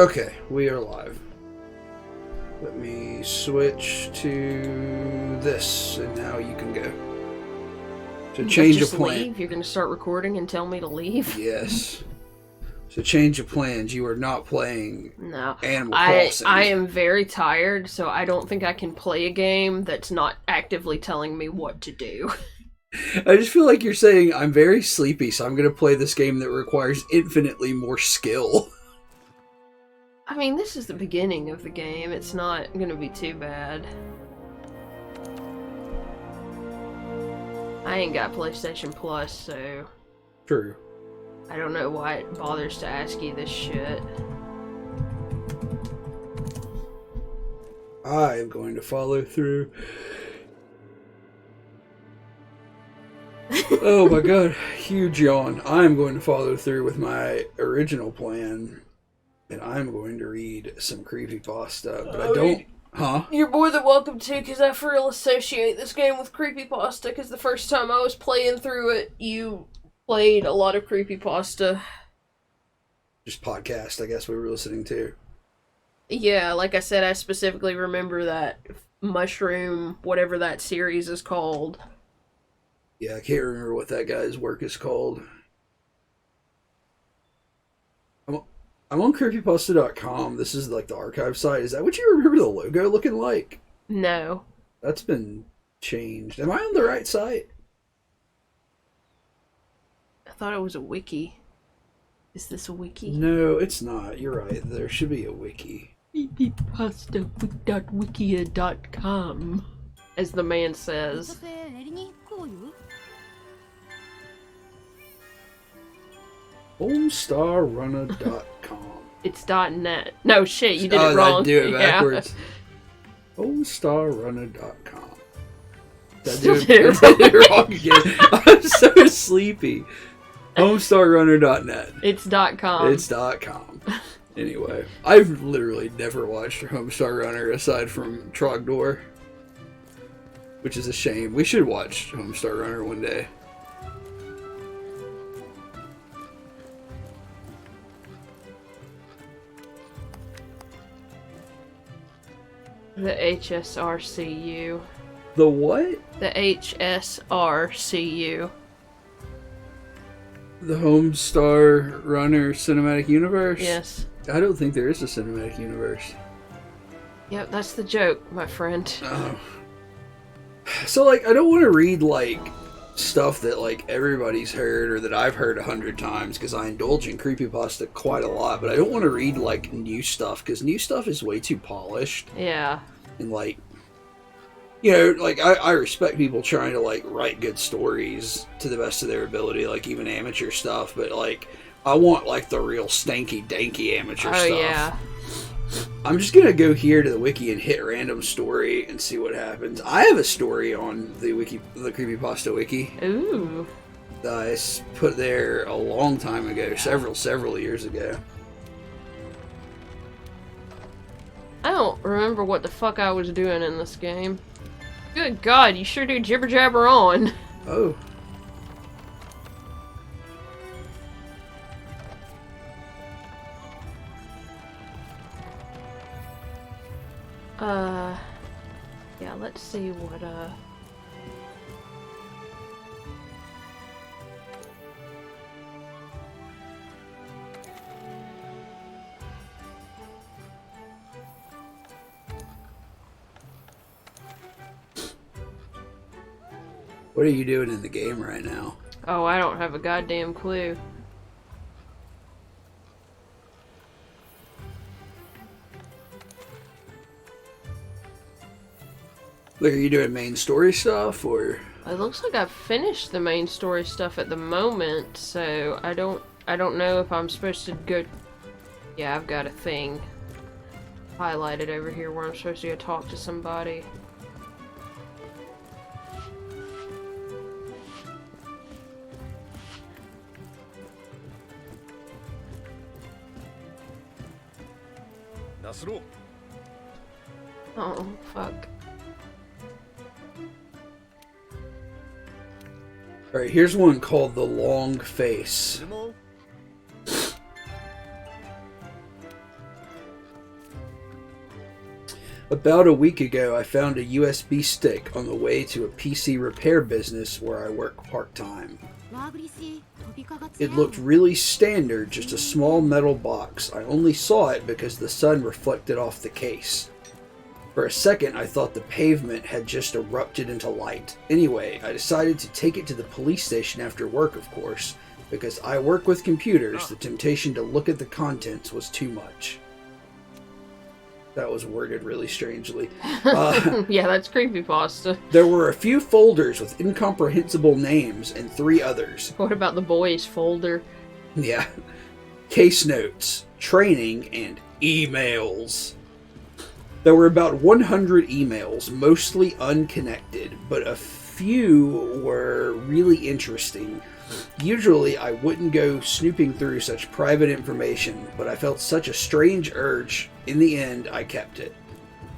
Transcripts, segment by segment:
Okay, we are live. Let me switch to this, and now you can go. So change of plan. Leave? You're going to start recording and tell me to leave? Yes. So change of plans. You are not playing Animal Crossing. I am very tired, so I don't think I can play a game that's not actively telling me what to do. I just feel like you're saying, I'm very sleepy, so I'm going to play this game that requires infinitely more skill. I mean, this is the beginning of the game. It's not going to be too bad. I ain't got PlayStation Plus, so... True. I don't know why it bothers to ask you this shit. I am going to follow through. Oh my god, huge yawn. I am going to follow through with my original plan, and I'm going to read some creepypasta, but I don't... Huh? You're more than welcome to, because I for real associate this game with creepypasta, because the first time I was playing through it, you played a lot of creepypasta. Just podcast, I guess we were listening to. Yeah, like I said, I specifically remember that Mushroom, whatever that series is called. Yeah, I can't remember what that guy's work is called. I'm on creepypasta.com. This is like the archive site. Is that what you remember the logo looking like? No. That's been changed. Am I on the right site? I thought it was a wiki. Is this a wiki? No, it's not. You're right. There should be a wiki. Creepypasta.wikia.com, as the man says. HomestarRunner.com. It's .net. No, shit, you did it wrong. I do it backwards. Yeah. HomestarRunner.com. Still did it wrong again. I'm so sleepy. HomestarRunner.net. It's .com. It's .com. Anyway, I've literally never watched Homestar Runner aside from Trogdor, which is a shame. We should watch Homestar Runner one day. The HSRCU. The what? The HSRCU. The Homestar Runner Cinematic Universe? Yes. I don't think there is a cinematic universe. Yep, that's the joke, my friend. Oh. So, like, I don't want to read, like, stuff that, like, everybody's heard or that I've heard 100 times, because I indulge in creepypasta quite a lot, but I don't want to read, like, new stuff, because new stuff is way too polished. Yeah. And, like, you know, like, I respect people trying to, like, write good stories to the best of their ability, like, even amateur stuff, but, like, I want, like, the real stanky-danky amateur stuff. Oh, yeah. I'm just gonna go here to the wiki and hit random story and see what happens. I have a story on the wiki, the creepypasta wiki. Ooh. That I put there a long time ago, several years ago. I don't remember what the fuck I was doing in this game. Good God, you sure do jibber jabber on. Oh. Yeah, let's see what, What are you doing in the game right now? Oh, I don't have a goddamn clue. Like, are you doing main story stuff, or? It looks like I've finished the main story stuff at the moment, so I don't know if I'm supposed to go... Yeah, I've got a thing highlighted over here where I'm supposed to go talk to somebody. Oh, fuck. Alright, here's one called The Long Face. About a week ago, I found a USB stick on the way to a PC repair business where I work part-time. It looked really standard, just a small metal box. I only saw it because the sun reflected off the case. For a second, I thought the pavement had just erupted into light. Anyway, I decided to take it to the police station after work, of course. Because I work with computers, the temptation to look at the contents was too much. That was worded really strangely. Yeah, that's creepypasta. There were a few folders with incomprehensible names and 3 others. What about the boys folder? Yeah. Case notes, training, and emails. There were about 100 emails, mostly unconnected, but a few were really interesting. Usually I wouldn't go snooping through such private information, but I felt such a strange urge. In the end, I kept it.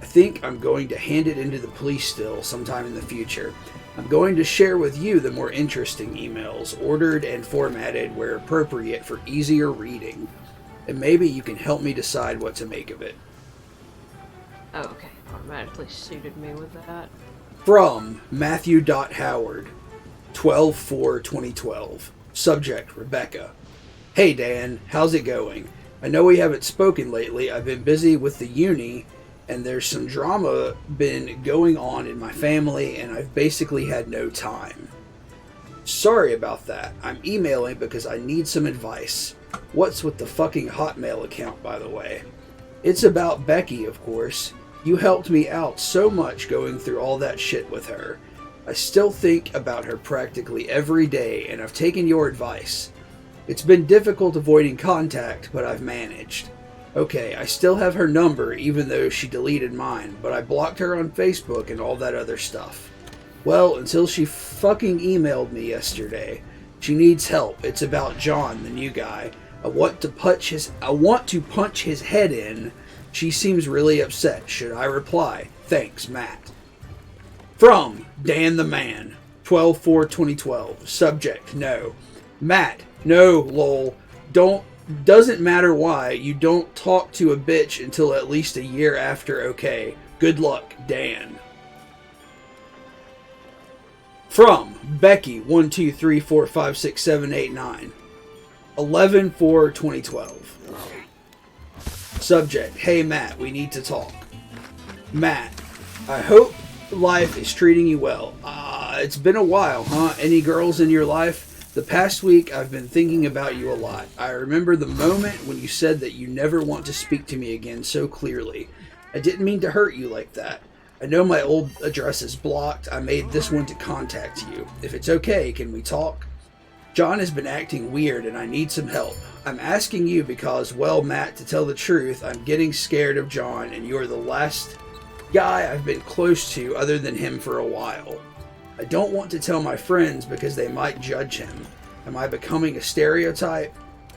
I think I'm going to hand it into the police still sometime in the future. I'm going to share with you the more interesting emails, ordered and formatted where appropriate for easier reading. And maybe you can help me decide what to make of it. Oh, okay. Automatically suited me with that. From Matthew.Howard, 12/4/2012. Subject, Rebecca. Hey Dan, how's it going? I know we haven't spoken lately. I've been busy with the uni, and there's some drama been going on in my family, and I've basically had no time. Sorry about that. I'm emailing because I need some advice. What's with the fucking Hotmail account, by the way? It's about Becky, of course. You helped me out so much going through all that shit with her. I still think about her practically every day, and I've taken your advice. It's been difficult avoiding contact, but I've managed. Okay, I still have her number, even though she deleted mine, but I blocked her on Facebook and all that other stuff. Well, until she fucking emailed me yesterday. She needs help. It's about John, the new guy. I want to punch his head in. She seems really upset. Should I reply? Thanks, Matt. From Dan the Man, 12/4/2012. Subject, no. Matt, no, lol. Doesn't matter why. You don't talk to a bitch until at least a year after, okay. Good luck, Dan. From Becky, 123456789. 11/4/2012. Subject, hey Matt, we need to talk. Matt, I hope life is treating you well. It's been a while, huh? Any girls in your life? The past week I've been thinking about you a lot. I remember the moment when you said that you never want to speak to me again so clearly. I didn't mean to hurt you like that. I know my old address is blocked. I made this one to contact you. If it's okay, can we talk? John has been acting weird and I need some help. I'm asking you because, well, Matt, to tell the truth, I'm getting scared of John and you're the last guy I've been close to other than him for a while. I don't want to tell my friends because they might judge him. Am I becoming a stereotype?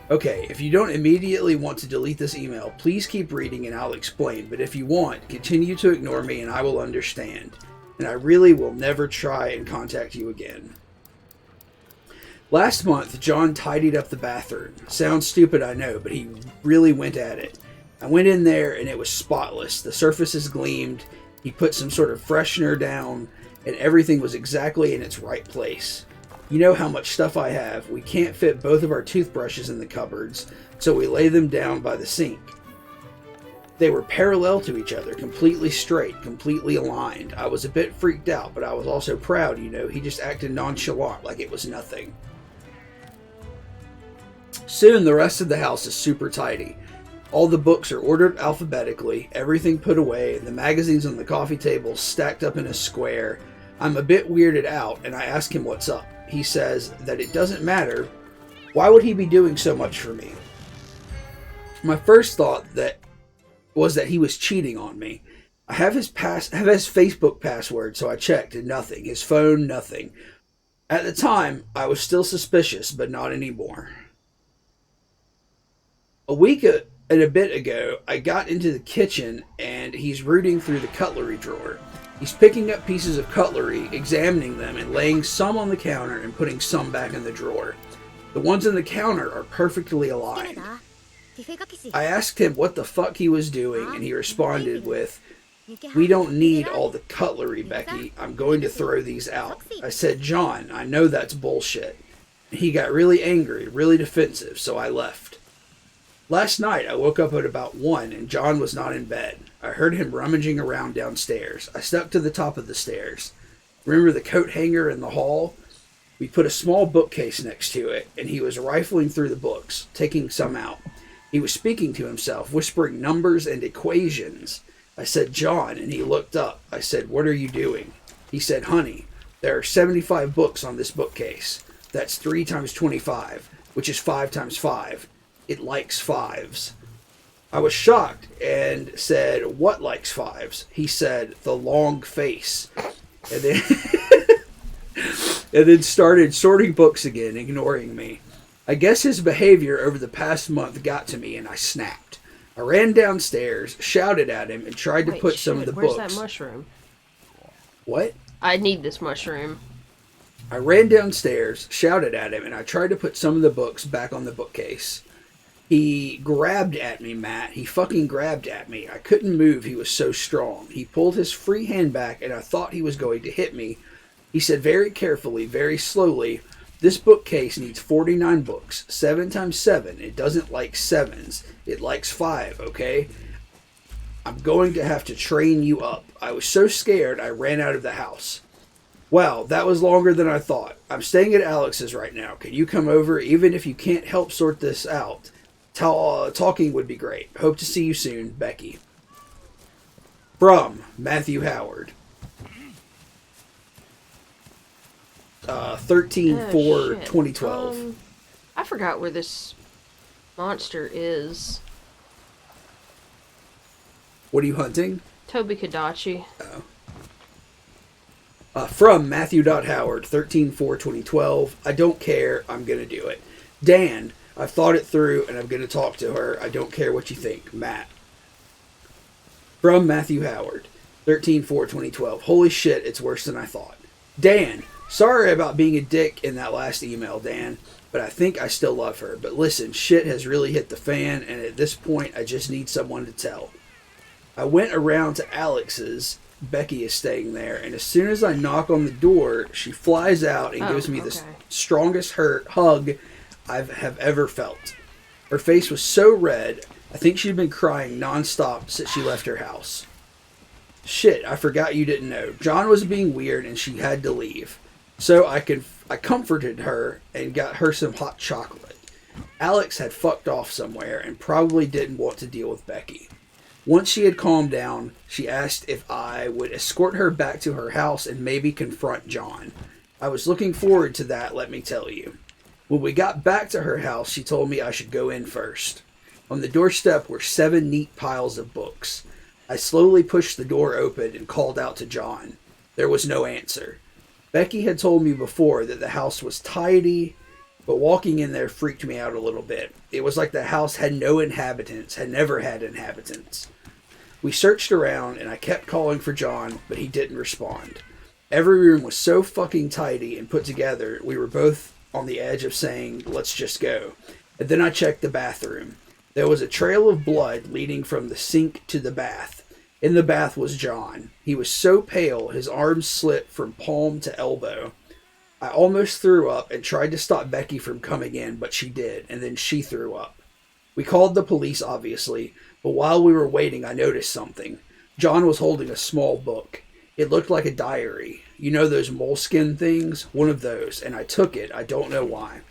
Okay, if you don't immediately want to delete this email, please keep reading and I'll explain. But if you want, continue to ignore me and I will understand. And I really will never try and contact you again. Last month, John tidied up the bathroom. Sounds stupid, I know, but he really went at it. I went in there and it was spotless. The surfaces gleamed. He put some sort of freshener down and everything was exactly in its right place. You know how much stuff I have. We can't fit both of our toothbrushes in the cupboards, so we lay them down by the sink. They were parallel to each other, completely straight, completely aligned. I was a bit freaked out, but I was also proud, you know. He just acted nonchalant, like it was nothing. Soon, the rest of the house is super tidy. All the books are ordered alphabetically, everything put away, and the magazines on the coffee table stacked up in a square. I'm a bit weirded out, and I ask him what's up. He says that it doesn't matter. Why would he be doing so much for me? My first thought was that he was cheating on me. I have his Facebook password, so I checked, and nothing. His phone, nothing. At the time, I was still suspicious, but not anymore. A week and a bit ago, I got into the kitchen, and he's rooting through the cutlery drawer. He's picking up pieces of cutlery, examining them, and laying some on the counter and putting some back in the drawer. The ones on the counter are perfectly aligned. I asked him what the fuck he was doing, and he responded with, We don't need all the cutlery, Becky. I'm going to throw these out. I said, John, I know that's bullshit. He got really angry, really defensive, so I left. Last night, I woke up at about 1 and John was not in bed. I heard him rummaging around downstairs. I stuck to the top of the stairs. Remember the coat hanger in the hall? We put a small bookcase next to it, and he was rifling through the books, taking some out. He was speaking to himself, whispering numbers and equations. I said, John, and he looked up. I said, what are you doing? He said, honey, there are 75 books on this bookcase. That's 3 times 25, which is 5 times 5. It likes fives. I was shocked and said, what likes fives? He said, the long face. And then, and then started sorting books again, ignoring me. I guess his behavior over the past month got to me and I snapped. I ran downstairs, shouted at him, and tried to put some of the where's books. Where's that mushroom? What? I need this mushroom. I ran downstairs, shouted at him, and I tried to put some of the books back on the bookcase. He grabbed at me, Matt. He fucking grabbed at me. I couldn't move. He was so strong. He pulled his free hand back, and I thought he was going to hit me. He said very carefully, very slowly, this bookcase needs 49 books. 7 times 7. It doesn't like sevens. It likes 5, okay? I'm going to have to train you up. I was so scared I ran out of the house. Wow, that was longer than I thought. I'm staying at Alex's right now. Can you come over, even if you can't help sort this out? Talking would be great. Hope to see you soon, Becky. From Matthew Howard. 13/4/2012. I forgot where this monster is. What are you hunting? Toby Kadachi. From Matthew.Howard, 13/4/2012. I don't care. I'm going to do it. Dan, I've thought it through and I'm going to talk to her. I don't care what you think. Matt. From Matthew Howard, 13/4/2012. Holy shit, it's worse than I thought. Dan, sorry about being a dick in that last email, Dan, but I think I still love her. But listen, shit has really hit the fan, and at this point, I just need someone to tell. I went around to Alex's. Becky is staying there, and as soon as I knock on the door, she flies out and gives me the strongest hug I have ever felt. Her face was so red, I think she'd been crying nonstop since she left her house. Shit, I forgot you didn't know. John was being weird and she had to leave. So I comforted her and got her some hot chocolate. Alex had fucked off somewhere and probably didn't want to deal with Becky. Once she had calmed down, she asked if I would escort her back to her house and maybe confront John. I was looking forward to that, let me tell you. When we got back to her house, she told me I should go in first. On the doorstep were 7 neat piles of books. I slowly pushed the door open and called out to John. There was no answer. Becky had told me before that the house was tidy, but walking in there freaked me out a little bit. It was like the house had no inhabitants, had never had inhabitants. We searched around and I kept calling for John, but he didn't respond. Every room was so fucking tidy and put together, we were both on the edge of saying, let's just go. And then I checked the bathroom. There was a trail of blood leading from the sink to the bath. In the bath was John. He was so pale, his arms slit from palm to elbow. I almost threw up and tried to stop Becky from coming in, but she did, and then she threw up. We called the police, obviously, but while we were waiting, I noticed something. John was holding a small book. It looked like a diary. You know those moleskin things? One of those, and I took it. I don't know why.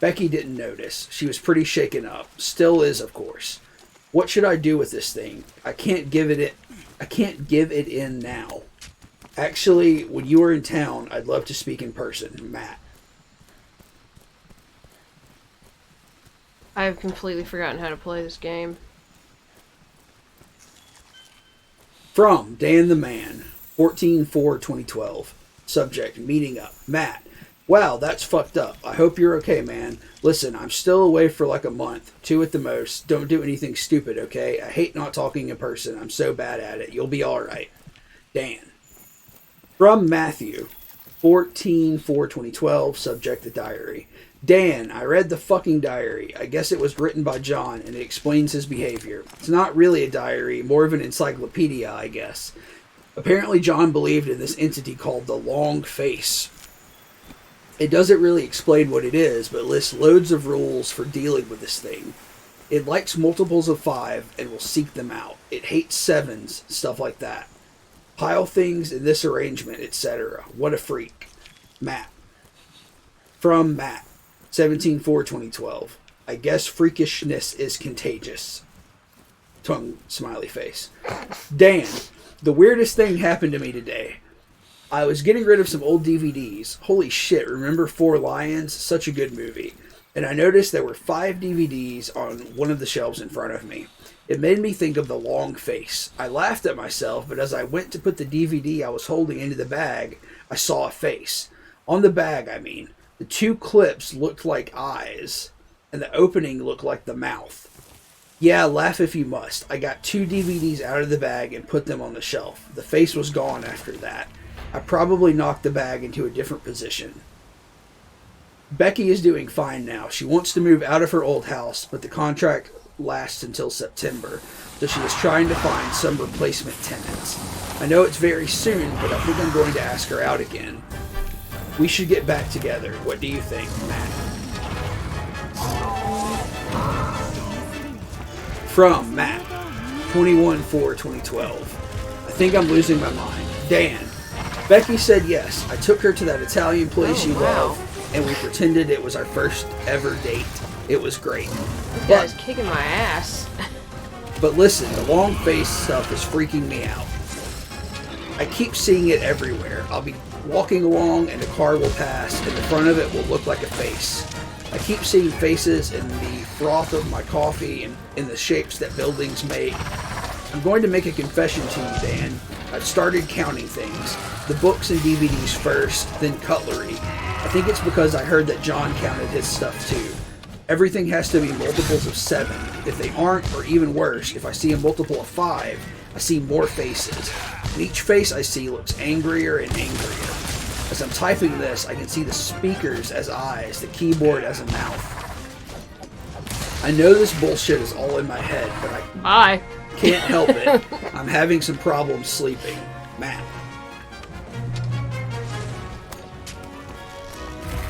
Becky didn't notice. She was pretty shaken up. Still is, of course. What should I do with this thing? I can't give it in now. Actually, when you are in town, I'd love to speak in person. Matt. I have completely forgotten how to play this game. From Dan the Man, 14/4/2012. Subject, meeting up. Matt. Wow, that's fucked up. I hope you're okay, man. Listen, I'm still away for like a month. 2 at the most. Don't do anything stupid, okay? I hate not talking in person. I'm so bad at it. You'll be alright. Dan. From Matthew. 14/4/2012, subject the diary. Dan, I read the fucking diary. I guess it was written by John, and it explains his behavior. It's not really a diary, more of an encyclopedia, I guess. Apparently, John believed in this entity called the Long Face. It doesn't really explain what it is, but lists loads of rules for dealing with this thing. It likes multiples of 5 and will seek them out. It hates 7s, stuff like that. Pile things in this arrangement, etc. What a freak. Matt. From Matt. 17/4/2012. I guess freakishness is contagious. Tongue smiley face. Dan. The weirdest thing happened to me today. I was getting rid of some old DVDs. Holy shit, remember Four Lions? Such a good movie. And I noticed there were 5 DVDs on one of the shelves in front of me. It made me think of The Long Face. I laughed at myself, but as I went to put the DVD I was holding into the bag, I saw a face. On the bag, I mean. The 2 clips looked like eyes, and the opening looked like the mouth. Yeah, laugh if you must. I got 2 DVDs out of the bag and put them on the shelf. The face was gone after that. I probably knocked the bag into a different position. Becky is doing fine now. She wants to move out of her old house, but the contract lasts until September, so she is trying to find some replacement tenants. I know it's very soon, but I think I'm going to ask her out again. We should get back together. What do you think, Matt? From Matt, 21/4/2012. I think I'm losing my mind. Dan. Becky said yes. I took her to that Italian place you love, and we pretended it was our first ever date. It was great. This guy's kicking my ass. But listen, the long face stuff is freaking me out. I keep seeing it everywhere. I'll be walking along and a car will pass, and the front of it will look like a face. I keep seeing faces in the froth of my coffee and in the shapes that buildings make. I'm going to make a confession to you, Dan. I've started counting things. The books and DVDs first, then cutlery. I think it's because I heard that John counted his stuff too. Everything has to be multiples of 7. If they aren't, or even worse, if I see a multiple of 5, I see more faces. And each face I see looks angrier and angrier. As I'm typing this, I can see the speakers as eyes, the keyboard as a mouth. I know this bullshit is all in my head, but I can't help it. I'm having some problems sleeping. Matt.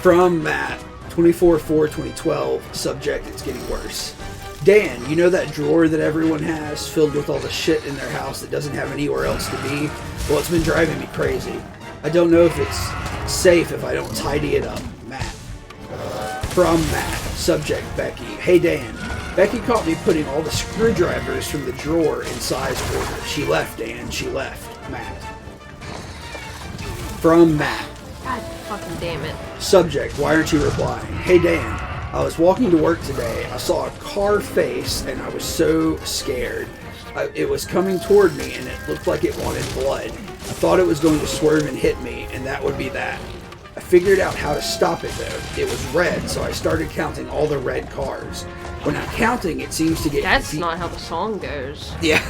From Matt, 24/4/2012, subject, it's getting worse. Dan, you know that drawer that everyone has, filled with all the shit in their house that doesn't have anywhere else to be? Well, it's been driving me crazy. I don't know if it's safe if I don't tidy it up. Matt. From Matt, subject, Becky. Hey Dan, Becky caught me putting all the screwdrivers from the drawer in size order. She left, Dan, she left. Matt. From Matt. God fucking damn it. Subject, why aren't you replying? Hey Dan, I was walking to work today. I saw a car face and I was so scared. It was coming toward me and it looked like it wanted blood. I thought it was going to swerve and hit me, and that would be that. I figured out how to stop it though. It was red, so I started counting all the red cars. When I'm counting, it seems to get That's not how the song goes. Yeah.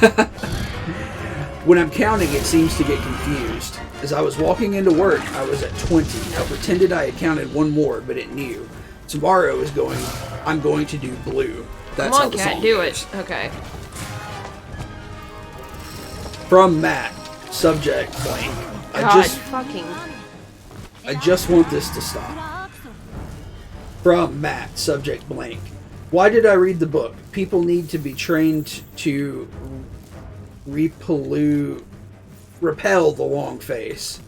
When I'm counting, it seems to get confused. As I was walking into work, I was at 20. I pretended I had counted one more, but it knew. Tomorrow I'm going to do blue. That's Come how on, the cat, song do goes. it. Okay. From Matt, subject, blank. God, fucking... I just want this to stop. From Matt, subject, blank. Why did I read the book? People need to be trained to repel the long face.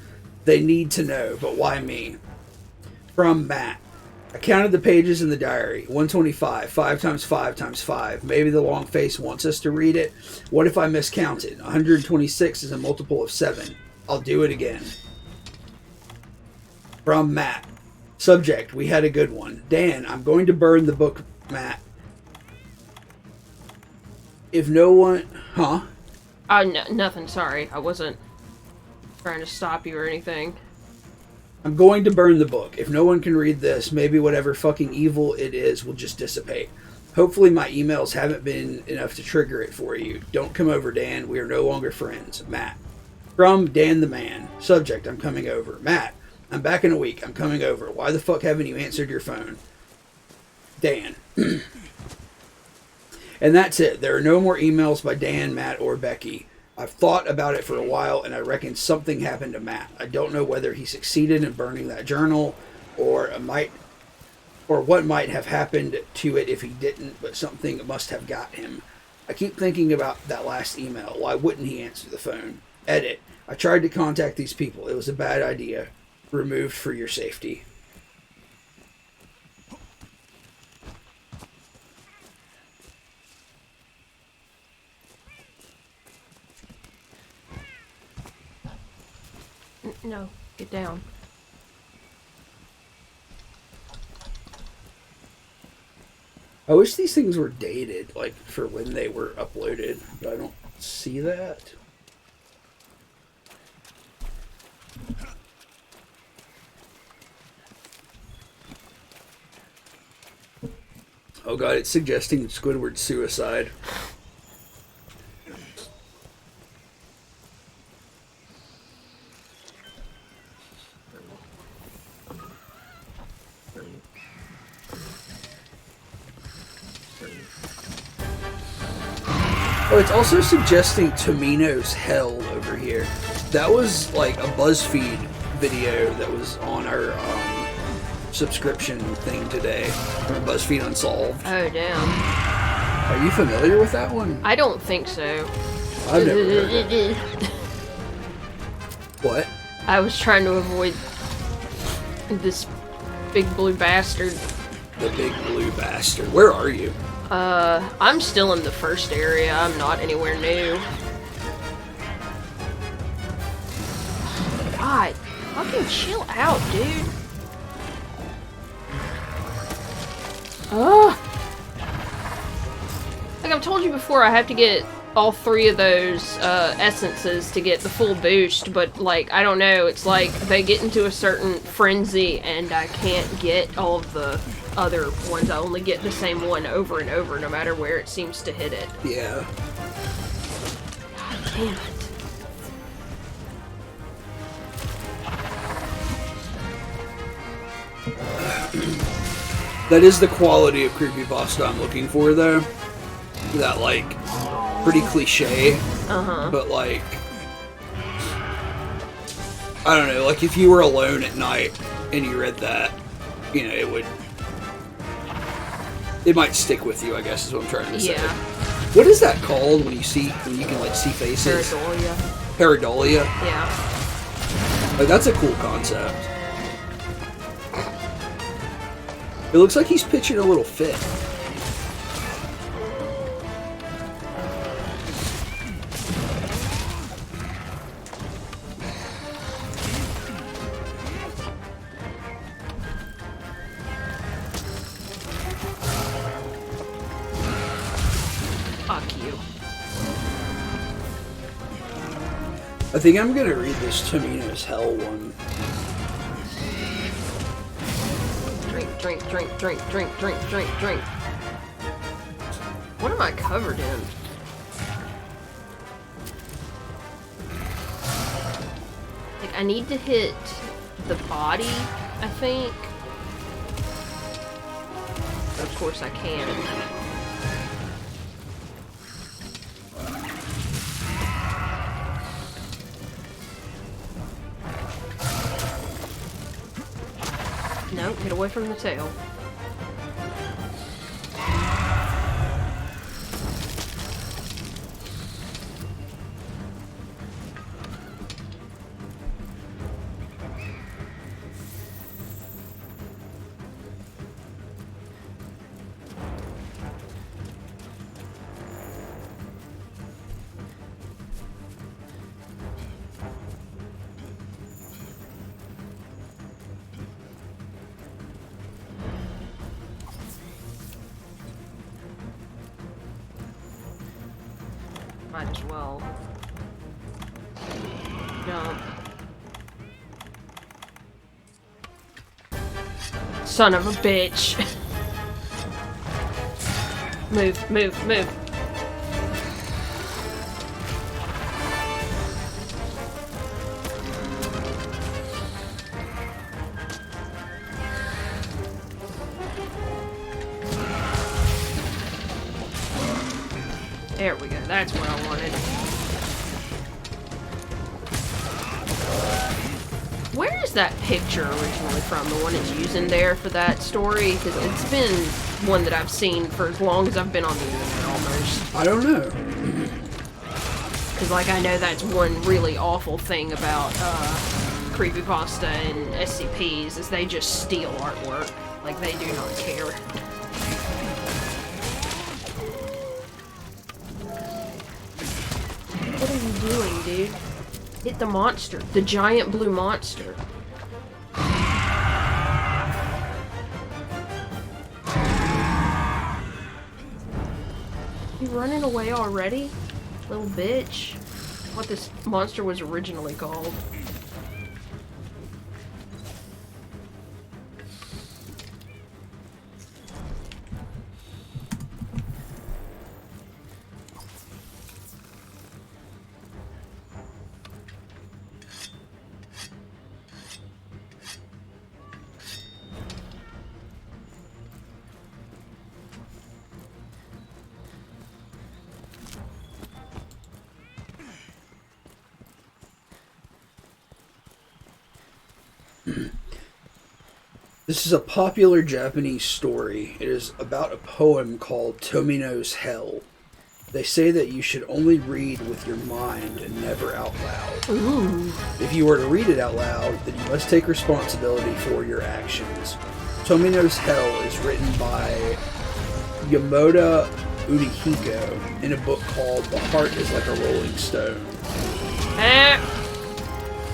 They need to know, but why me? From Matt. I counted the pages in the diary. 125, 5 times 5 times 5. Maybe the long face wants us to read it. What if I miscounted? 126 is a multiple of 7. I'll do it again. From Matt. Subject, we had a good one. Dan, I'm going to burn the book, Matt. If no one... Huh? No, nothing, sorry. I wasn't trying to stop you or anything. I'm going to burn the book. If no one can read this, maybe whatever fucking evil it is will just dissipate. Hopefully my emails haven't been enough to trigger it for you. Don't come over, Dan. We are no longer friends. Matt. From Dan the Man. Subject, I'm coming over. Matt. I'm back in a week. I'm coming over. Why the fuck haven't you answered your phone? Dan. And that's it. There are no more emails by Dan, Matt, or Becky. I've thought about it for a while, and I reckon something happened to Matt. I don't know whether he succeeded in burning that journal, or what might have happened to it if he didn't, but something must have got him. I keep thinking about that last email. Why wouldn't he answer the phone? Edit. I tried to contact these people. It was a bad idea. Removed for your safety. No, get down. I wish these things were dated, like, for when they were uploaded, but I don't see that. Oh god, it's suggesting Squidward's suicide. Oh, it's also suggesting Tomino's Hell over here. That was like a BuzzFeed video that was on our subscription thing today from BuzzFeed Unsolved. Oh, damn. Are you familiar with that one? I don't think so. I've never heard of it. What? I was trying to avoid this big blue bastard. The big blue bastard. Where are you? I'm still in the first area. I'm not anywhere new. God, fucking chill out, dude. Ugh. Like I've told you before, I have to get all 3 of those essences to get the full boost, but like, I don't know, it's like they get into a certain frenzy and I can't get all of the other ones. I only get the same one over and over no matter where it seems to hit it. Yeah. God damn it. That is the quality of creepypasta I'm looking for, though. That, like, pretty cliche, but, like, I don't know, like, if you were alone at night and you read that, you know, it might stick with you, I guess, is what I'm trying to say. Yeah. What is that called when you can, like, see faces? Pareidolia. Pareidolia? Yeah. Like, that's a cool concept. It looks like he's pitching a little fit. Fuck you. I think I'm gonna read this Tomino's Hell one. Drink, drink, drink, drink, drink, drink, drink. What am I covered in? Like, I need to hit the body, I think. But of course I can. No, get away from the tail. Might as well. Jump. Son of a bitch. Move, move, move. There we go. That's what I wanted. Where is that picture originally from? The one it's using there for that story? Because it's been one that I've seen for as long as I've been on the internet almost. I don't know. Because, like, I know that's one really awful thing about creepypasta and SCPs is they just steal artwork. Like, they do not care. What are you doing, dude? Hit the monster. The giant blue monster. You running away already? Little bitch. What this monster was originally called. This is a popular Japanese story. It is about a poem called Tomino's Hell. They say that you should only read with your mind and never out loud. Ooh. If you were to read it out loud, then you must take responsibility for your actions. Tomino's Hell is written by Yamoda Urihiko in a book called The Heart is Like a Rolling Stone,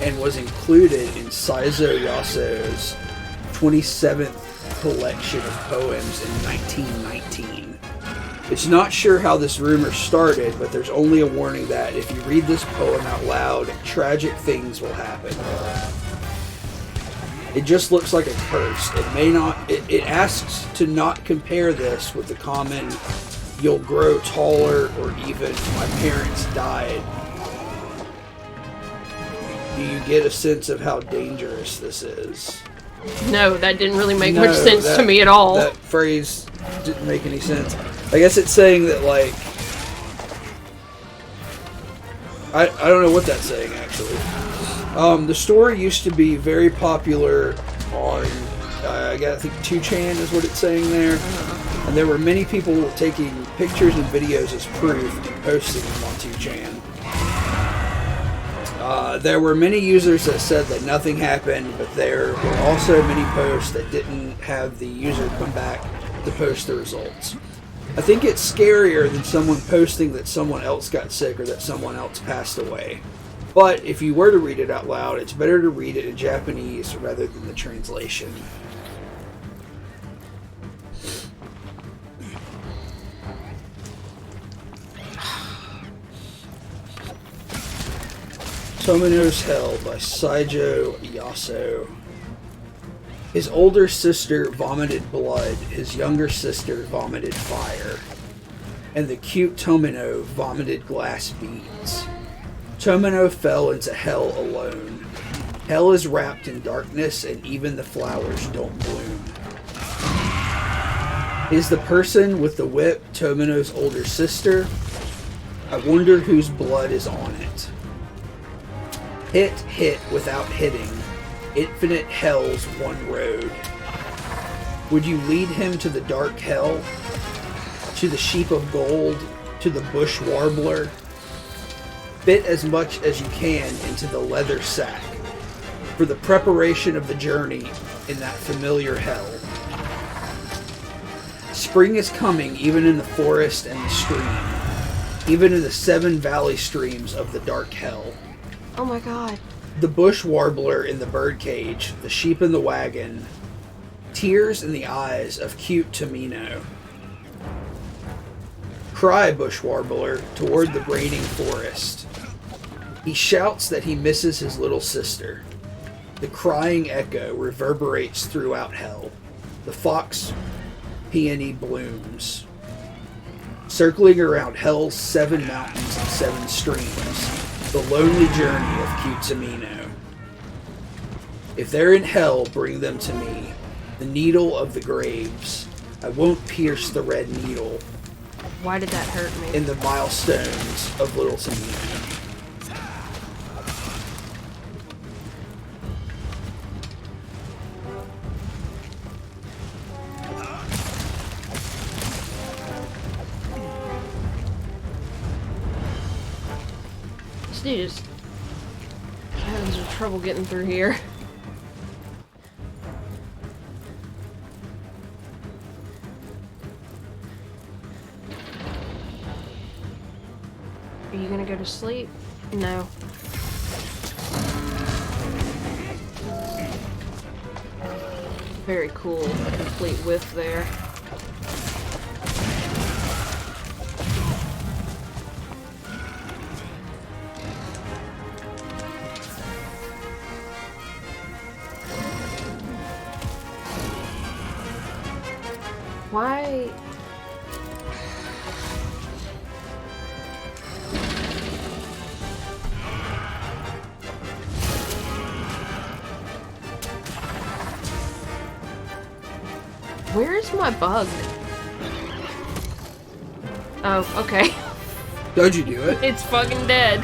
and was included in Saizo Yaso's 27th collection of poems in 1919. It's not sure how this rumor started, but there's only a warning that if you read this poem out loud, tragic things will happen. It just looks like a curse. It may not. It asks to not compare this with the common "you'll grow taller" or even "my parents died." Do you get a sense of how dangerous this is? No, that didn't really make much sense to me at all. That phrase didn't make any sense. I guess it's saying that, like, I don't know what that's saying, actually. The story used to be very popular on, I think 2chan is what it's saying there. And there were many people taking pictures and videos as proof and posting them on 2chan. There were many users that said that nothing happened, but there were also many posts that didn't have the user come back to post the results. I think it's scarier than someone posting that someone else got sick or that someone else passed away. But if you were to read it out loud, it's better to read it in Japanese rather than the translation. Tomino's Hell by Saijo Yaso. His older sister vomited blood, his younger sister vomited fire, and the cute Tomino vomited glass beads. Tomino fell into hell alone. Hell is wrapped in darkness, and even the flowers don't bloom. Is the person with the whip Tomino's older sister? I wonder whose blood is on it. Hit without hitting. Infinite hell's one road. Would you lead him to the dark hell? To the sheep of gold? To the bush warbler? Fit as much as you can into the leather sack for the preparation of the journey in that familiar hell. Spring is coming even in the forest and the stream, even in the 7 valley streams of the dark hell. Oh my god. The bush warbler in the birdcage, the sheep in the wagon, tears in the eyes of cute Tomino. Cry, bush warbler, toward the braining forest. He shouts that he misses his little sister. The crying echo reverberates throughout hell. The fox peony blooms, circling around hell's 7 mountains and 7 streams. The lonely journey of cute Tomino. If they're in hell, bring them to me. The needle of the graves. I won't pierce the red needle. Why did that hurt me? in the milestones of Little Tamino. This dude is having some trouble getting through here. Are you gonna go to sleep? No. Very cool, complete whiff there. Why? Where is my bug? Oh, okay. How'd you do it? It's fucking dead.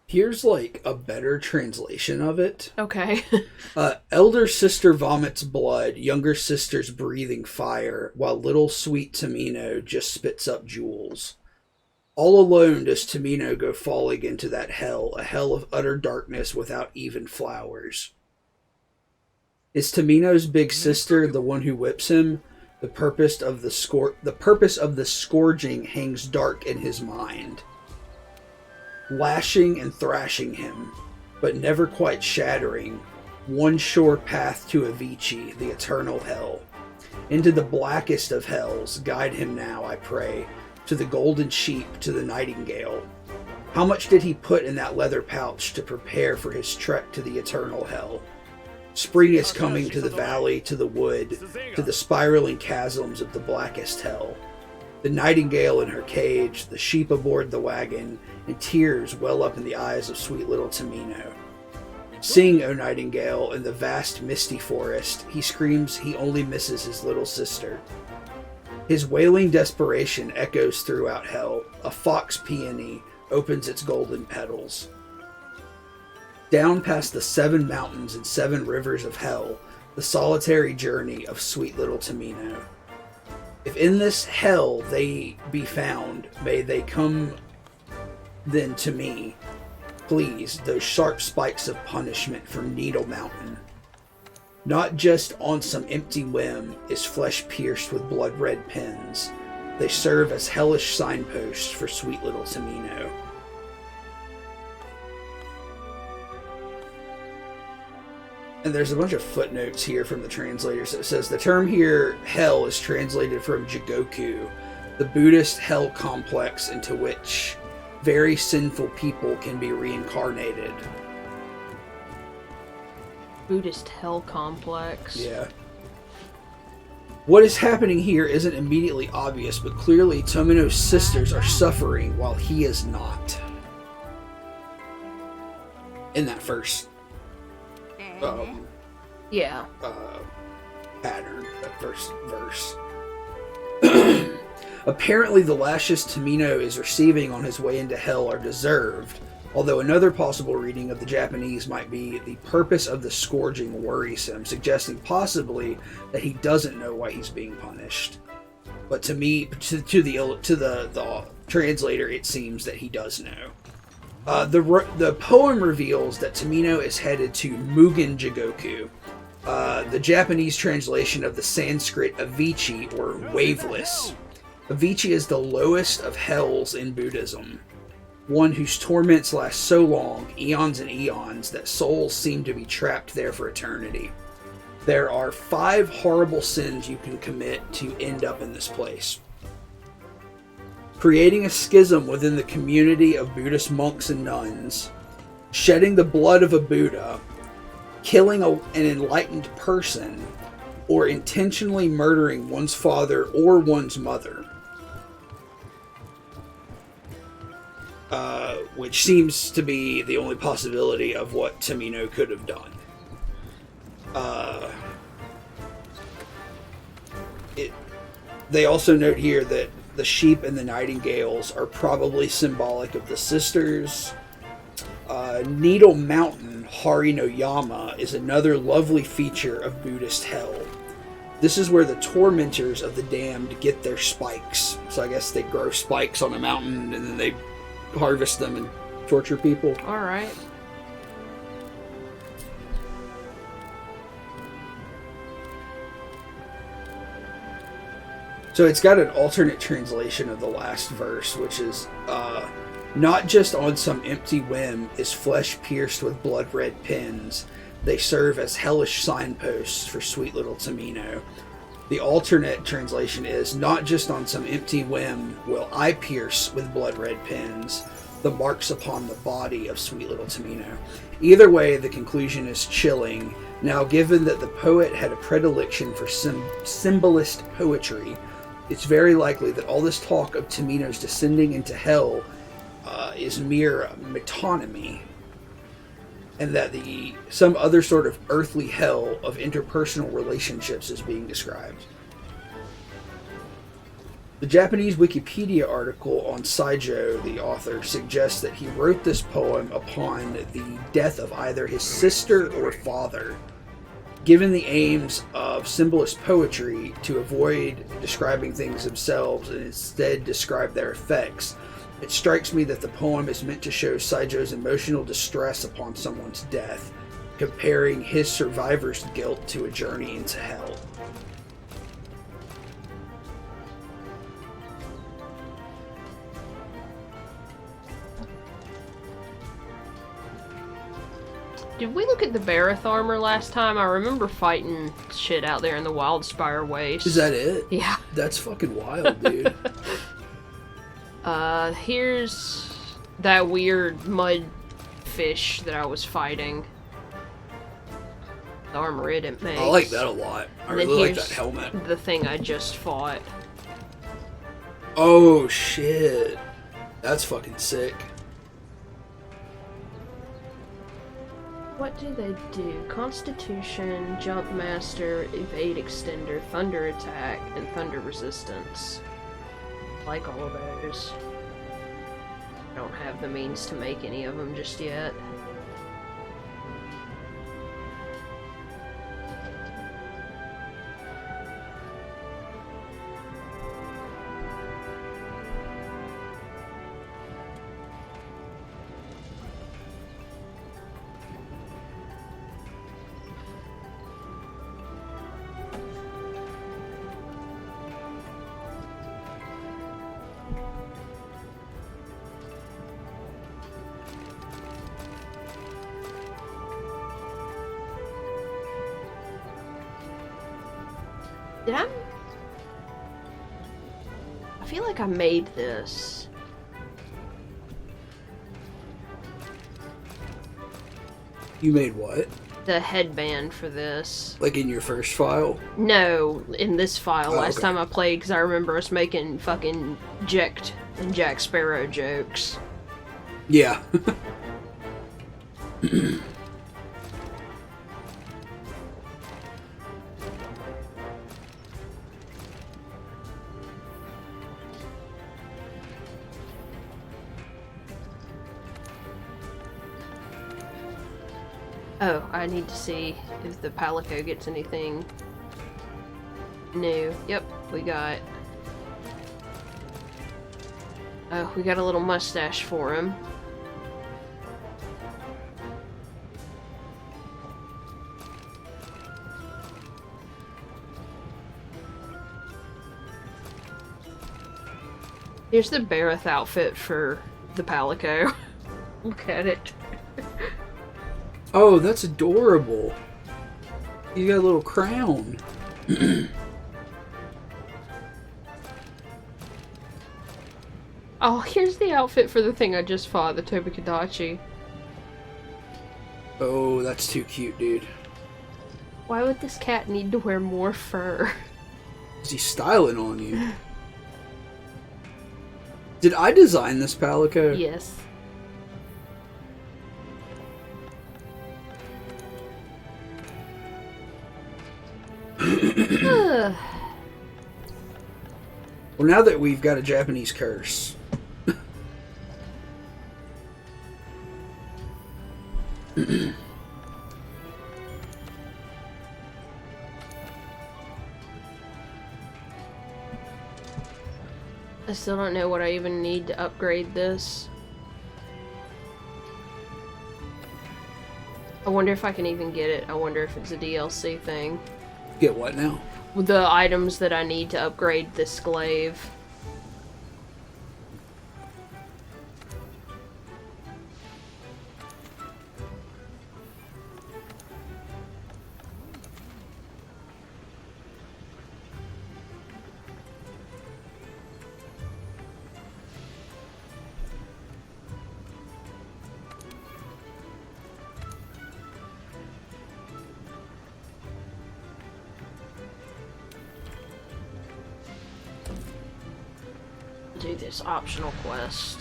Here's like a better translation of it. Okay. Elder sister vomits blood, younger sister's breathing fire, while little sweet Tamino just spits up jewels. All alone does Tamino go falling into that hell, a hell of utter darkness without even flowers. Is Tamino's big sister the one who whips him? The purpose of the scourging hangs dark in his mind, lashing and thrashing him, but never quite shattering. One sure path to Avicii, the eternal hell. Into the blackest of hells, guide him now, I pray, to the golden sheep, to the nightingale. How much did he put in that leather pouch to prepare for his trek to the eternal hell? Spring is coming to the valley, to the wood, to the spiraling chasms of the blackest hell. The nightingale in her cage, the sheep aboard the wagon, and tears well up in the eyes of sweet little Tamino. Sing, O nightingale, in the vast misty forest, he screams he only misses his little sister. His wailing desperation echoes throughout hell. A fox peony opens its golden petals. Down past the 7 mountains and 7 rivers of hell, the solitary journey of sweet little Tamino. If in this hell they be found, may they come then to me, please, those sharp spikes of punishment from Needle Mountain. Not just on some empty whim is flesh pierced with blood-red pins. They serve as hellish signposts for sweet little Tamino. And there's a bunch of footnotes here from the translators that says the term here, hell, is translated from Jigoku, the Buddhist hell complex into which very sinful people can be reincarnated. Buddhist hell complex. Yeah. What is happening here isn't immediately obvious, but clearly Tomino's sisters are suffering while he is not. In that first Yeah. pattern, that first verse. Apparently the lashes Tomino is receiving on his way into hell are deserved, although another possible reading of the Japanese might be the purpose of the scourging worries him, suggesting possibly that he doesn't know why he's being punished. But to me, to the translator, it seems that he does know. The poem reveals that Tomino is headed to Mugen Jigoku, the Japanese translation of the Sanskrit Avicii, or waveless. Avicii is the lowest of hells in Buddhism, one whose torments last so long, eons and eons, that souls seem to be trapped there for eternity. There are 5 horrible sins you can commit to end up in this place. Creating a schism within the community of Buddhist monks and nuns, shedding the blood of a Buddha, killing an enlightened person, or intentionally murdering one's father or one's mother. Which seems to be the only possibility of what Tomino could have done. They also note here that the sheep and the nightingales are probably symbolic of the sisters. Needle Mountain, Hari no Yama, is another lovely feature of Buddhist hell. This is where the tormentors of the damned get their spikes. So I guess they grow spikes on a mountain and then they harvest them and torture people. Alright. So it's got an alternate translation of the last verse, which is, not just on some empty whim is flesh pierced with blood-red pins. They serve as hellish signposts for sweet little Tomino. The alternate translation is, not just on some empty whim will I pierce with blood-red pins the marks upon the body of sweet little Tomino. Either way, the conclusion is chilling. Now, given that the poet had a predilection for symbolist poetry, it's very likely that all this talk of Tomino's descending into hell is mere metonymy, and that some other sort of earthly hell of interpersonal relationships is being described. The Japanese Wikipedia article on Saijo, the author, suggests that he wrote this poem upon the death of either his sister or father. Given the aims of symbolist poetry to avoid describing things themselves and instead describe their effects, it strikes me that the poem is meant to show Saijo's emotional distress upon someone's death, comparing his survivor's guilt to a journey into hell. Did we look at the Barroth armor last time? I remember fighting shit out there in the Wildspire Waste. Is that it? Yeah. That's fucking wild, dude. Here's that weird mud fish that I was fighting. The armor it makes. I like that a lot. I really like that helmet. The thing I just fought. Oh, shit. That's fucking sick. What do they do? Constitution, Jump Master, Evade Extender, Thunder Attack, and Thunder Resistance. Like all of those. I don't have the means to make any of them just yet. Did I I feel like I made this. You made what? The headband for this. Like in your first file? No, in this file Oh, last okay. time I played, because I remember us making fucking Jecht and Jack Sparrow jokes. Yeah. Oh, I need to see if the Palico gets anything new. Yep, we got... Oh, we got a little mustache for him. Here's the Bareth outfit for the Palico. Look at it. Oh, that's adorable. You got a little crown. Oh, here's the outfit for the thing I just fought, the Tobikadachi. Oh, that's too cute, dude. Why would this cat need to wear more fur? Is he styling on you? Did I design this Palico? Yes. Ugh. Well, now that we've got a Japanese curse. I still don't know what I even need to upgrade this. I wonder if I can even get it. I wonder if it's a DLC thing. Get what now? The items that I need to upgrade this glaive. Do this optional quest.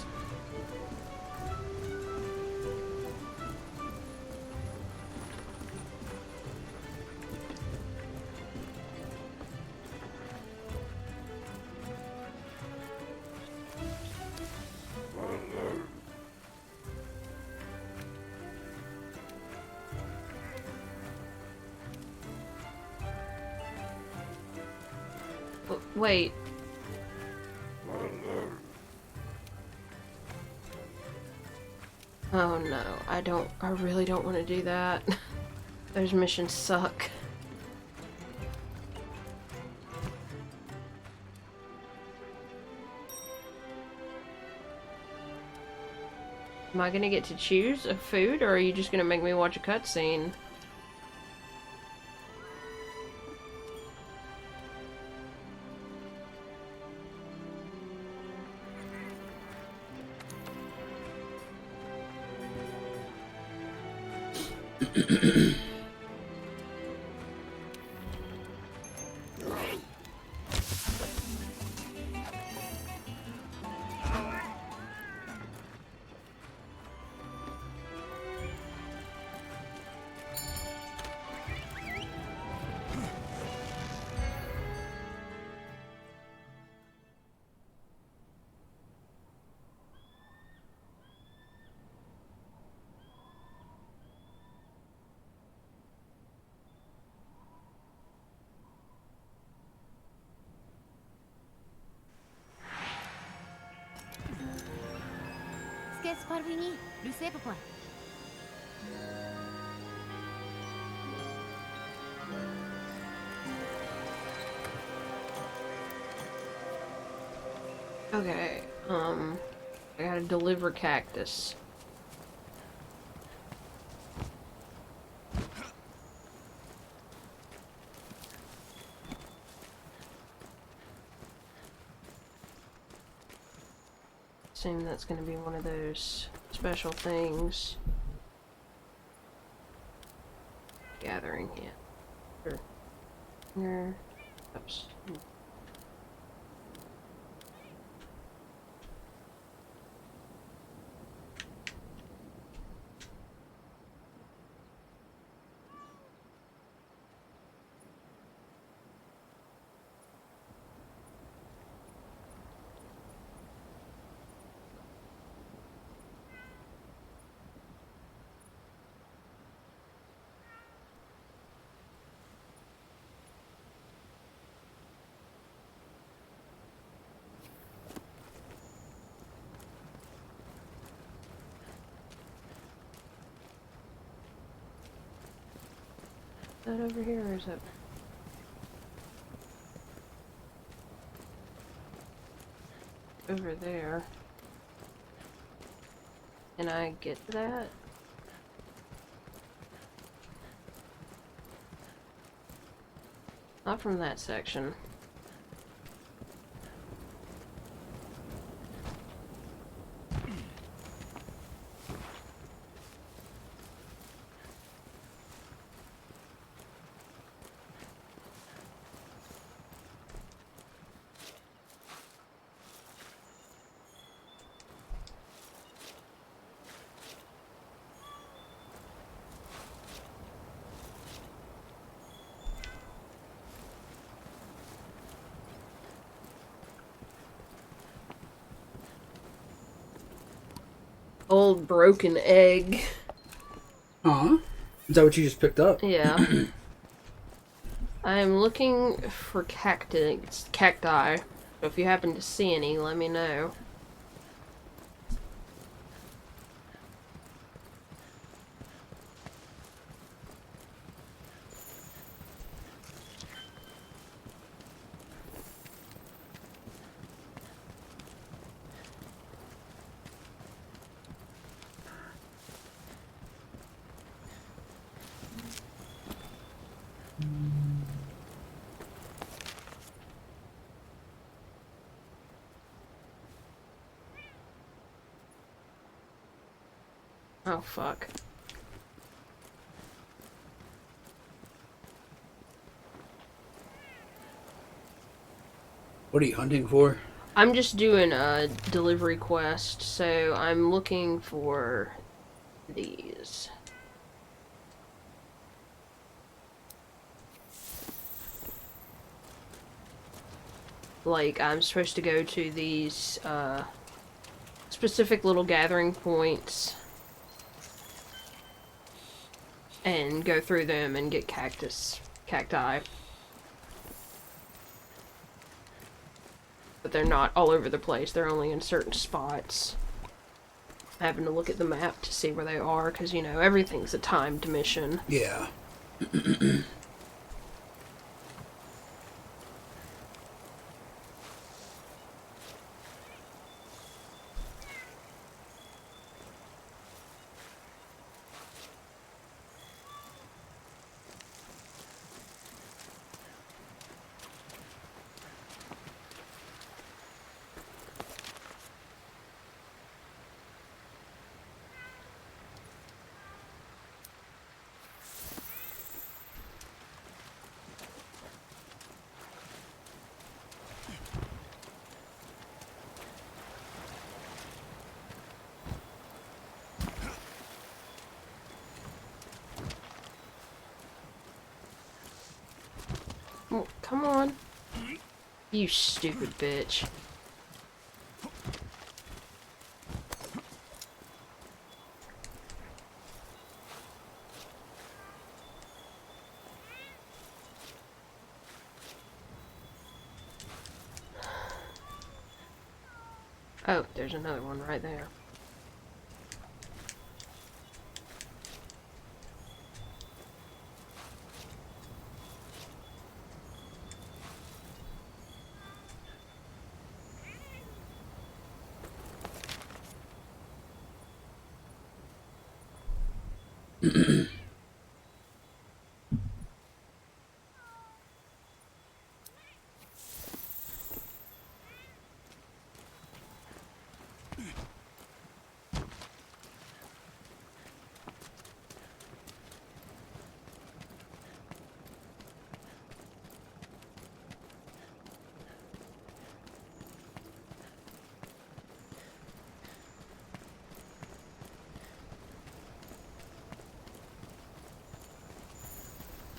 Wait. Oh no, I really don't want to do that. Those missions suck. Am I gonna get to choose a food, or are you just gonna make me watch a cutscene? Qu'est-ce qu'on vient? Lucé, pourquoi? Okay, I gotta deliver cactus. assume that's going to be one of those special things. Gathering here. Sure. Oops. Is that over here or is it over there? Can I get to that? Not from that section. Old broken egg. Huh? Is that what you just picked up? Yeah. I am looking for cacti. So if you happen to see any, let me know. Oh, fuck. What are you hunting for? I'm just doing a delivery quest, so I'm looking for these. Like, I'm supposed to go to these, specific little gathering points and go through them and get cacti. But they're not all over the place, they're only in certain spots. Having to look at the map to see where they are, because, you know, everything's a timed mission. Yeah. Oh, come on. You stupid bitch. Oh, there's another one right there.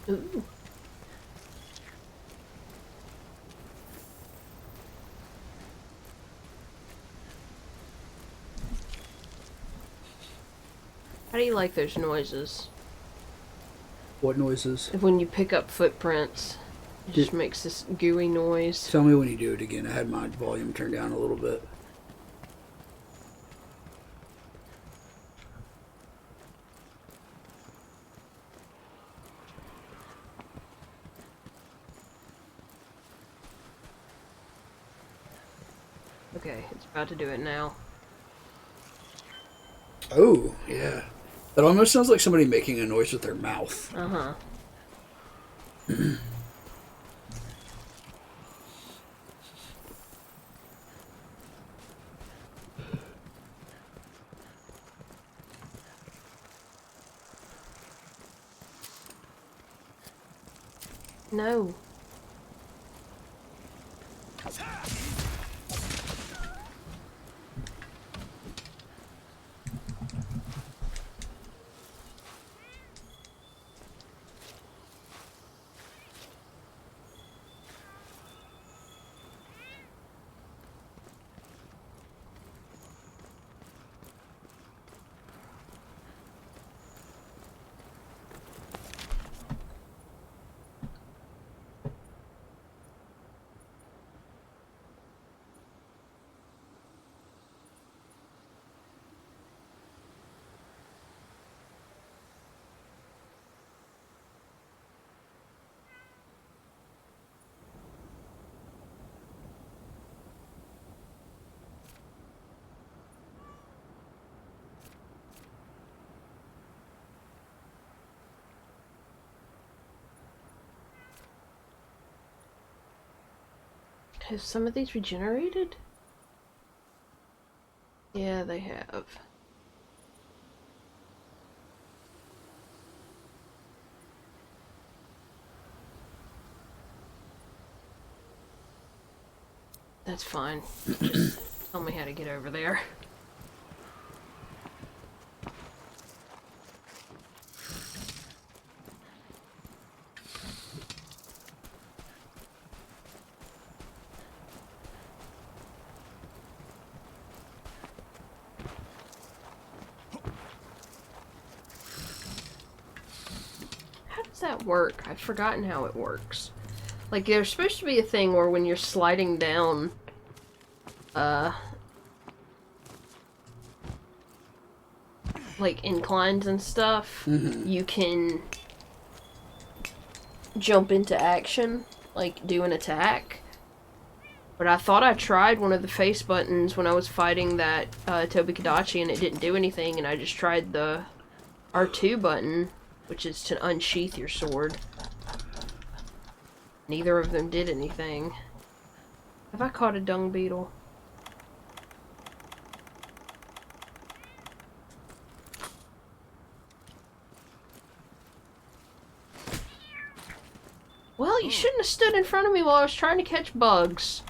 Ooh. How do you like those noises? What noises? When you pick up footprints, it just makes this gooey noise. Tell me when you do it again. I had my volume turned down a little bit. Okay, it's about to do it now. Oh, yeah. That almost sounds like somebody making a noise with their mouth. Uh-huh. No. Have some of these regenerated? Yeah, they have. That's fine. Just tell me how to get over there. How does that work? I've forgotten how it works. Like, there's supposed to be a thing where when you're sliding down, like, inclines and stuff, you can jump into action, like, do an attack. But I thought I tried one of the face buttons when I was fighting that, Tobi-Kadachi, and it didn't do anything, and I just tried the R2 button, which is to unsheath your sword. Neither of them did anything. Have I caught a dung beetle? Well, you shouldn't have stood in front of me while I was trying to catch bugs.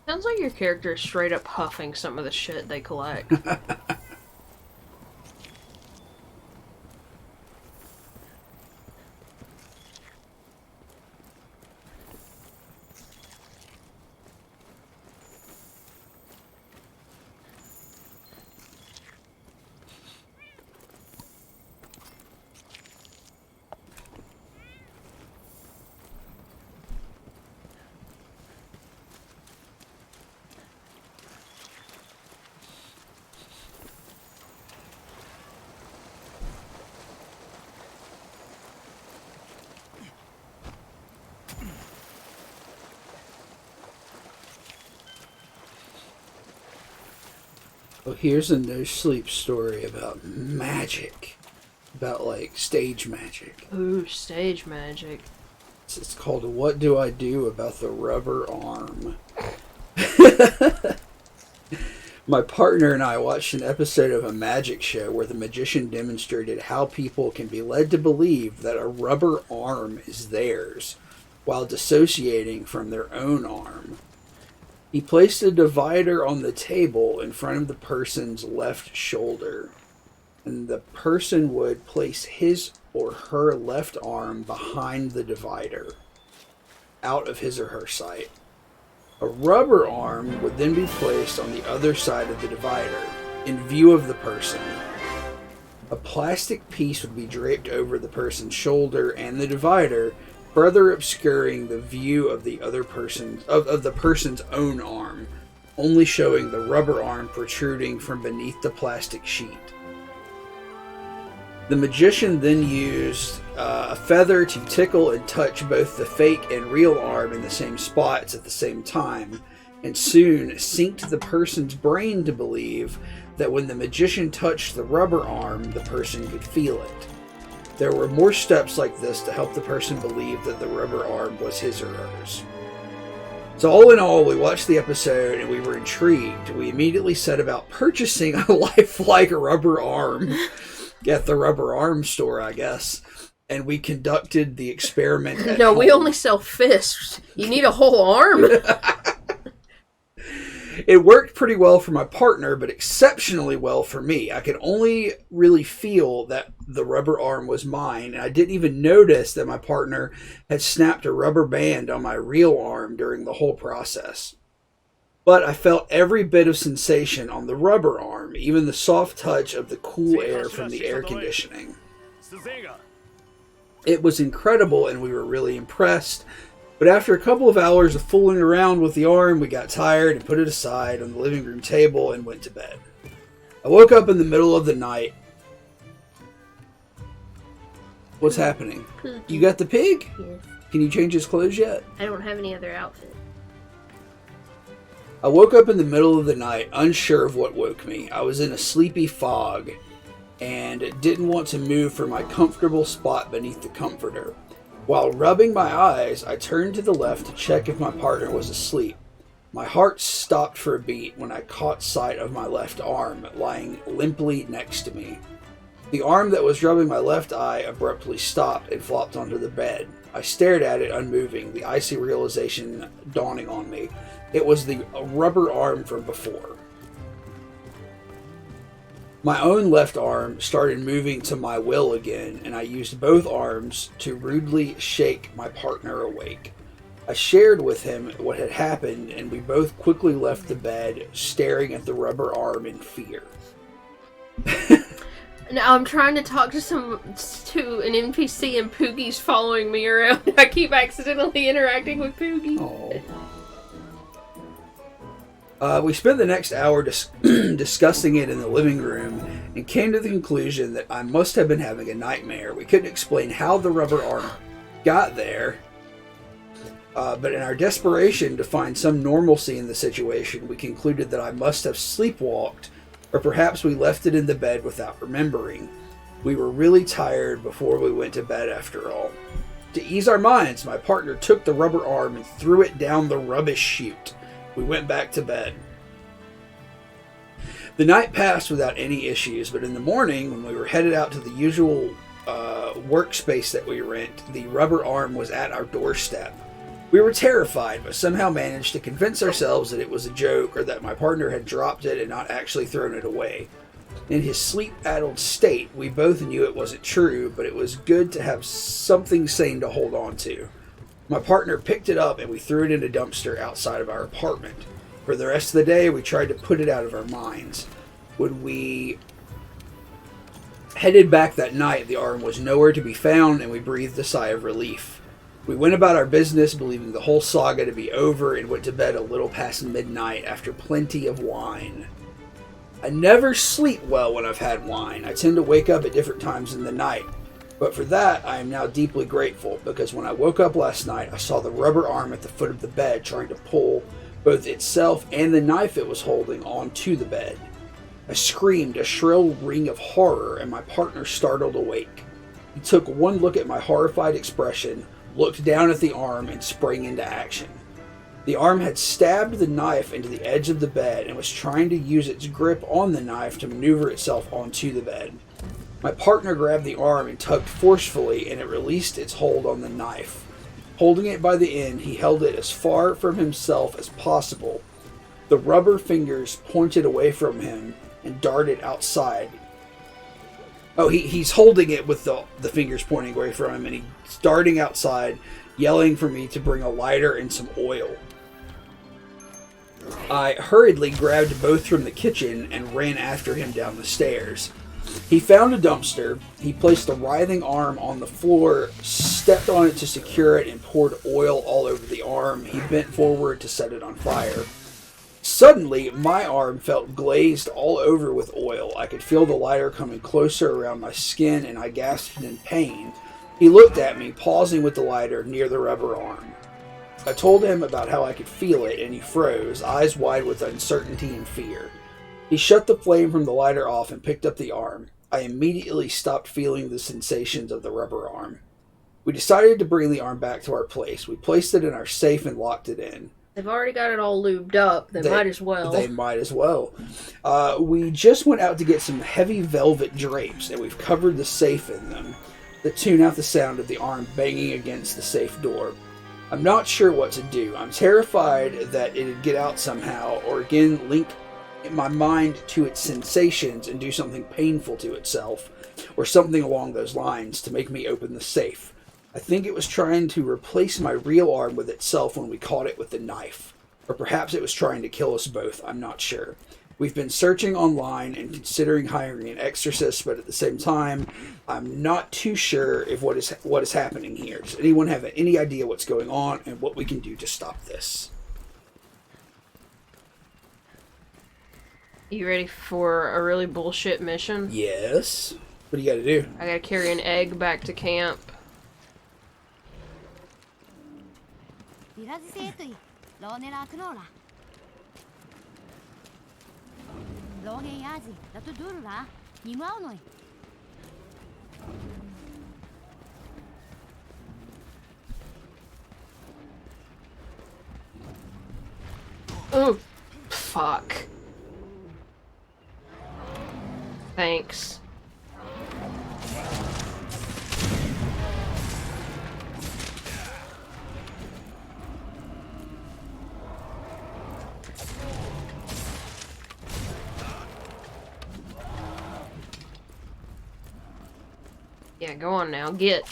Sounds like your character is straight up huffing some of the shit they collect. Well, here's a no sleep story about magic. About, like, stage magic. Ooh, stage magic. It's called What Do I Do About the Rubber Arm? My partner and I watched an episode of a magic show where the magician demonstrated how people can be led to believe that a rubber arm is theirs while dissociating from their own arm. He placed a divider on the table in front of the person's left shoulder, and the person would place his or her left arm behind the divider, out of his or her sight. A rubber arm would then be placed on the other side of the divider, in view of the person. A plastic piece would be draped over the person's shoulder and the divider, further obscuring the view of the other person's of the person's own arm, only showing the rubber arm protruding from beneath the plastic sheet. The magician then used a feather to tickle and touch both the fake and real arm in the same spots at the same time, and soon synced the person's brain to believe that when the magician touched the rubber arm, the person could feel it. There were more steps like this to help the person believe that the rubber arm was his or hers. So all in all, we watched the episode and we were intrigued. We immediately set about purchasing a lifelike rubber arm at the rubber arm store, I guess. And we conducted the experiment at No, home. we only sell fists. You need a whole arm? It worked pretty well for my partner, but exceptionally well for me. I could only really feel that the rubber arm was mine, and I didn't even notice that my partner had snapped a rubber band on my real arm during the whole process. But I felt every bit of sensation on the rubber arm, even the soft touch of the cool air from the air conditioning. It was incredible, and we were really impressed. But after a couple of hours of fooling around with the arm, we got tired and put it aside on the living room table and went to bed. I woke up in the middle of the night. What's happening? You got the pig? Yes. Can you change his clothes yet? I don't have any other outfit. I woke up in the middle of the night, unsure of what woke me. I was in a sleepy fog and didn't want to move from my comfortable spot beneath the comforter. While rubbing my eyes, I turned to the left to check if my partner was asleep. My heart stopped for a beat when I caught sight of my left arm lying limply next to me. The arm that was rubbing my left eye abruptly stopped and flopped onto the bed. I stared at it unmoving, the icy realization dawning on me. It was the rubber arm from before. My own left arm started moving to my will again, and I used both arms to rudely shake my partner awake. I shared with him what had happened, and we both quickly left the bed, staring at the rubber arm in fear. Now I'm trying to talk to an NPC and Poogie's following me around. I keep accidentally interacting with Poogie. Oh. We spent the next hour discussing it in the living room and came to the conclusion that I must have been having a nightmare. We couldn't explain how the rubber arm got there, but in our desperation to find some normalcy in the situation, we concluded that I must have sleepwalked, or perhaps we left it in the bed without remembering. We were really tired before we went to bed after all. To ease our minds, my partner took the rubber arm and threw it down the rubbish chute. We went back to bed. The night passed without any issues, but in the morning, when we were headed out to the usual workspace that we rent, the rubber arm was at our doorstep. We were terrified, but somehow managed to convince ourselves that it was a joke or that my partner had dropped it and not actually thrown it away. In his sleep-addled state, we both knew it wasn't true, but it was good to have something sane to hold on to. My partner picked it up and we threw it in a dumpster outside of our apartment. For the rest of the day, we tried to put it out of our minds. When we headed back that night, the arm was nowhere to be found and we breathed a sigh of relief. We went about our business, believing the whole saga to be over, and went to bed a little past midnight after plenty of wine. I never sleep well when I've had wine. I tend to wake up at different times in the night. But for that, I am now deeply grateful, because when I woke up last night, I saw the rubber arm at the foot of the bed trying to pull both itself and the knife it was holding onto the bed. I screamed a shrill ring of horror, and my partner startled awake. He took one look at my horrified expression, looked down at the arm, and sprang into action. The arm had stabbed the knife into the edge of the bed and was trying to use its grip on the knife to maneuver itself onto the bed. My partner grabbed the arm and tugged forcefully, and it released its hold on the knife. Holding it by the end, he held it as far from himself as possible. The rubber fingers pointed away from him and darted outside. Oh, he's holding it with the fingers pointing away from him, and he's darting outside, yelling for me to bring a lighter and some oil. I hurriedly grabbed both from the kitchen and ran after him down the stairs. He found a dumpster. He placed the writhing arm on the floor, stepped on it to secure it, and poured oil all over the arm. He bent forward to set it on fire. Suddenly, my arm felt glazed all over with oil. I could feel the lighter coming closer around my skin, and I gasped in pain. He looked at me, pausing with the lighter near the rubber arm. I told him about how I could feel it, and he froze, eyes wide with uncertainty and fear. He shut the flame from the lighter off and picked up the arm. I immediately stopped feeling the sensations of the rubber arm. We decided to bring the arm back to our place. We placed it in our safe and locked it in. They've already got it all lubed up. They might as well. They might as well. We just went out to get some heavy velvet drapes, and we've covered the safe in them that tune out the sound of the arm banging against the safe door. I'm not sure what to do. I'm terrified that it'd get out somehow, or again link my mind to its sensations and do something painful to itself, or something along those lines to make me open the safe. I think it was trying to replace my real arm with itself when we caught it with the knife. Or perhaps it was trying to kill us both, I'm not sure. We've been searching online and considering hiring an exorcist, but at the same time, I'm not too sure if what is happening here. Does anyone have any idea what's going on and what we can do to stop this? You ready for a really bullshit mission? Yes. What do you gotta do? I gotta carry an egg back to camp. ディラズセートイローネラクノーラローゲンヤージラトドゥルラニムアウノイ Oh, fuck. Thanks. Yeah, go on now. Get.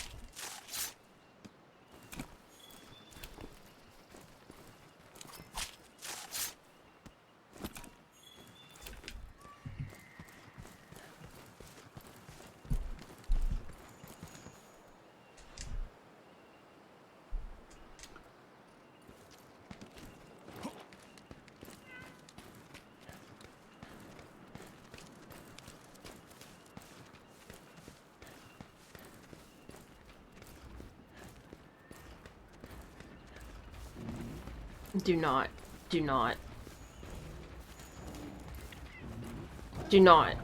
Do not. Do not. Do not.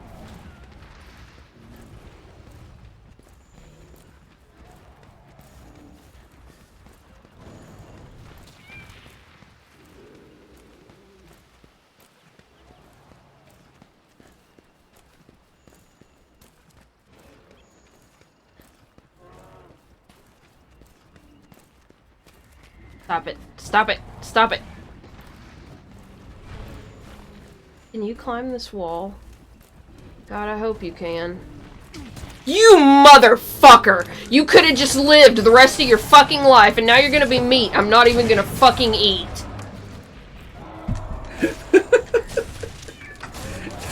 Stop it. Stop it. Stop it. Can you climb this wall? God, I hope you can. You motherfucker! You could have just lived the rest of your fucking life, and now you're gonna be meat I'm not even gonna fucking eat.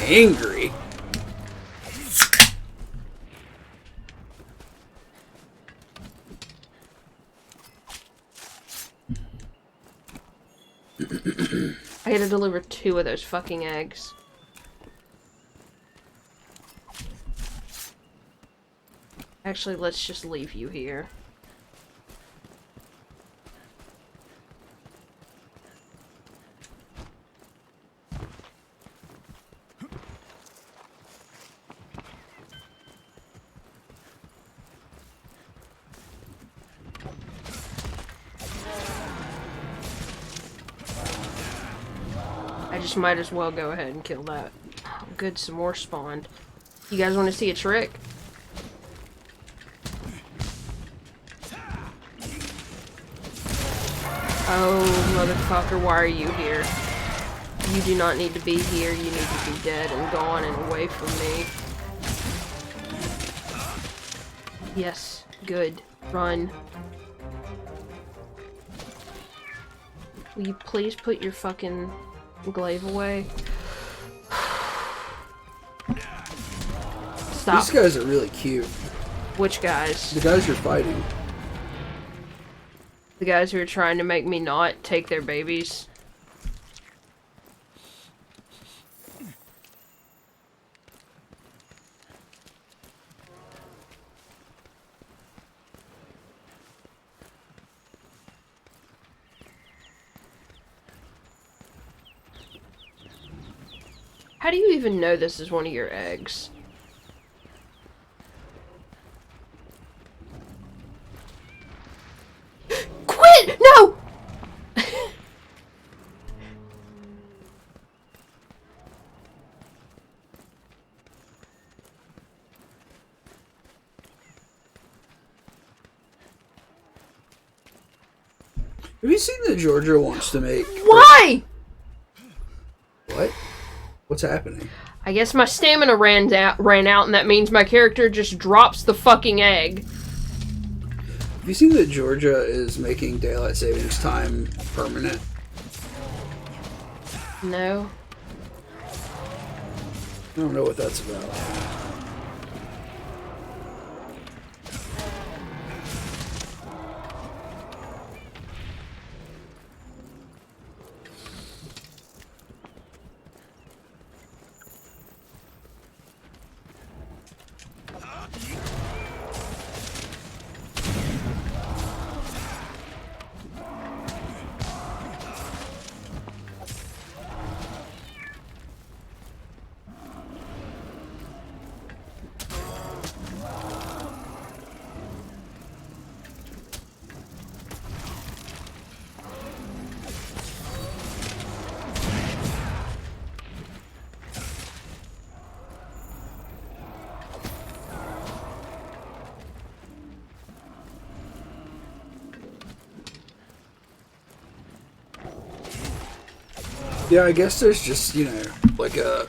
Angry. I had to deliver 2 of those fucking eggs. Actually, let's just leave you here. I just might as well go ahead and kill that. Oh, good, some more spawned. You guys want to see a trick? Oh, motherfucker, why are you here? You do not need to be here. You need to be dead and gone and away from me. Yes, good. Run. Will you please put your fucking glaive away? Stop. These guys are really cute. Which guys? The guys you're fighting. The guys who are trying to make me not take their babies. How do you even know this is one of your eggs? Quit! No! Have you seen that Georgia wants to make... Why? What? What's happening? I guess my stamina ran out, and that means my character just drops the fucking egg. Have you seen that Georgia is making daylight savings time permanent? No. I don't know what that's about. Yeah, I guess there's just, you know, like a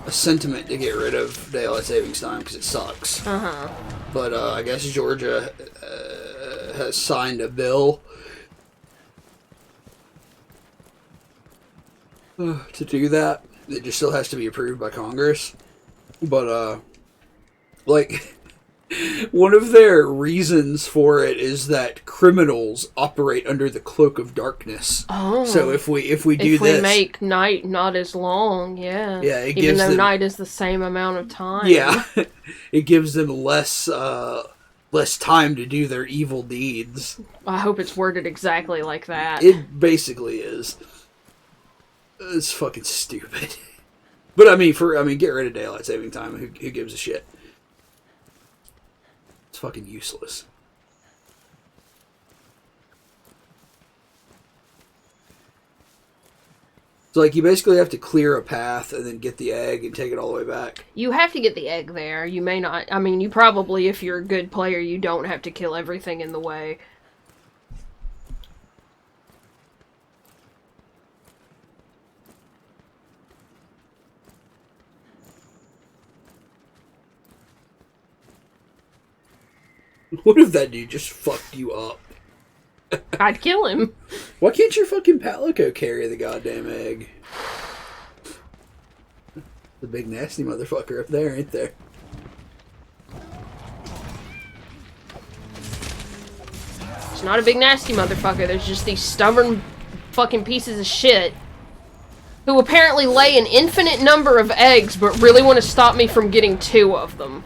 sentiment to get rid of daylight savings time because it sucks. Uh-huh. But I guess Georgia has signed a bill to do that. It just still has to be approved by Congress. But, like... one of their reasons for it is that criminals operate under the cloak of darkness. Oh. So if we do if we this, make night not as long, yeah. Yeah, it even gives though them- night is the same amount of time. yeah, it gives them less time to do their evil deeds. I hope it's worded exactly like that. It basically is. It's fucking stupid. But I mean, get rid of daylight saving time. Who gives a shit? It's fucking useless. So, like, you basically have to clear a path and then get the egg and take it all the way back. You have to get the egg there. You may not. I mean, you probably, if you're a good player, you don't have to kill everything in the way. What if that dude just fucked you up? I'd kill him. Why can't your fucking Palico carry the goddamn egg? The big nasty motherfucker up there, ain't there? It's not a big nasty motherfucker. There's just these stubborn fucking pieces of shit who apparently lay an infinite number of eggs but really want to stop me from getting 2 of them.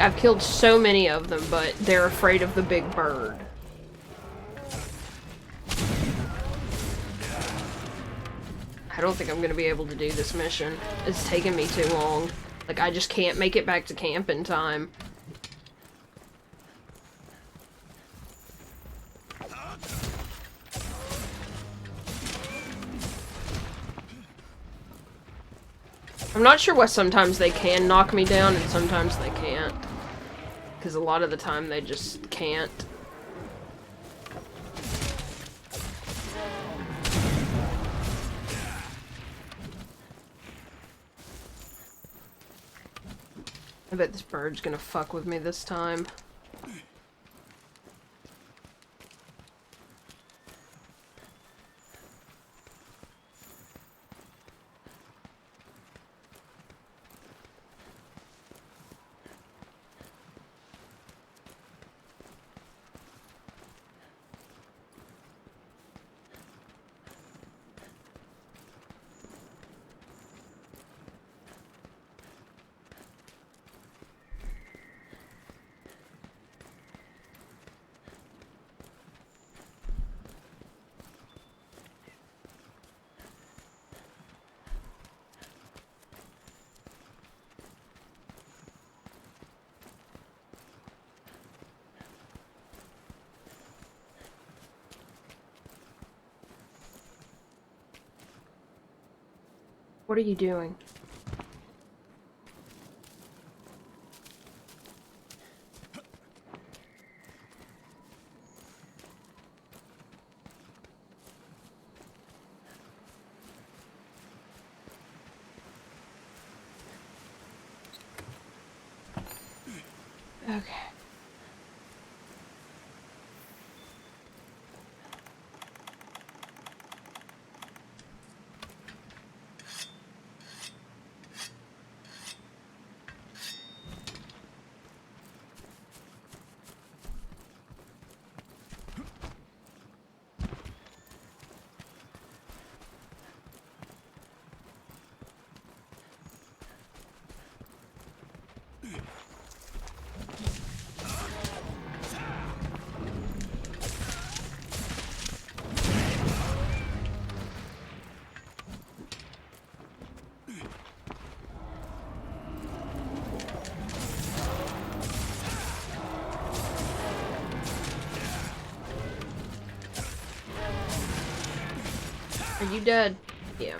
I've killed so many of them, but they're afraid of the big bird. I don't think I'm gonna be able to do this mission. It's taking me too long. Like, I just can't make it back to camp in time. I'm not sure why sometimes they can knock me down and sometimes they can't. Because a lot of the time they just can't. I bet this bird's gonna fuck with me this time. What are you doing? Okay. Are you dead? Yeah.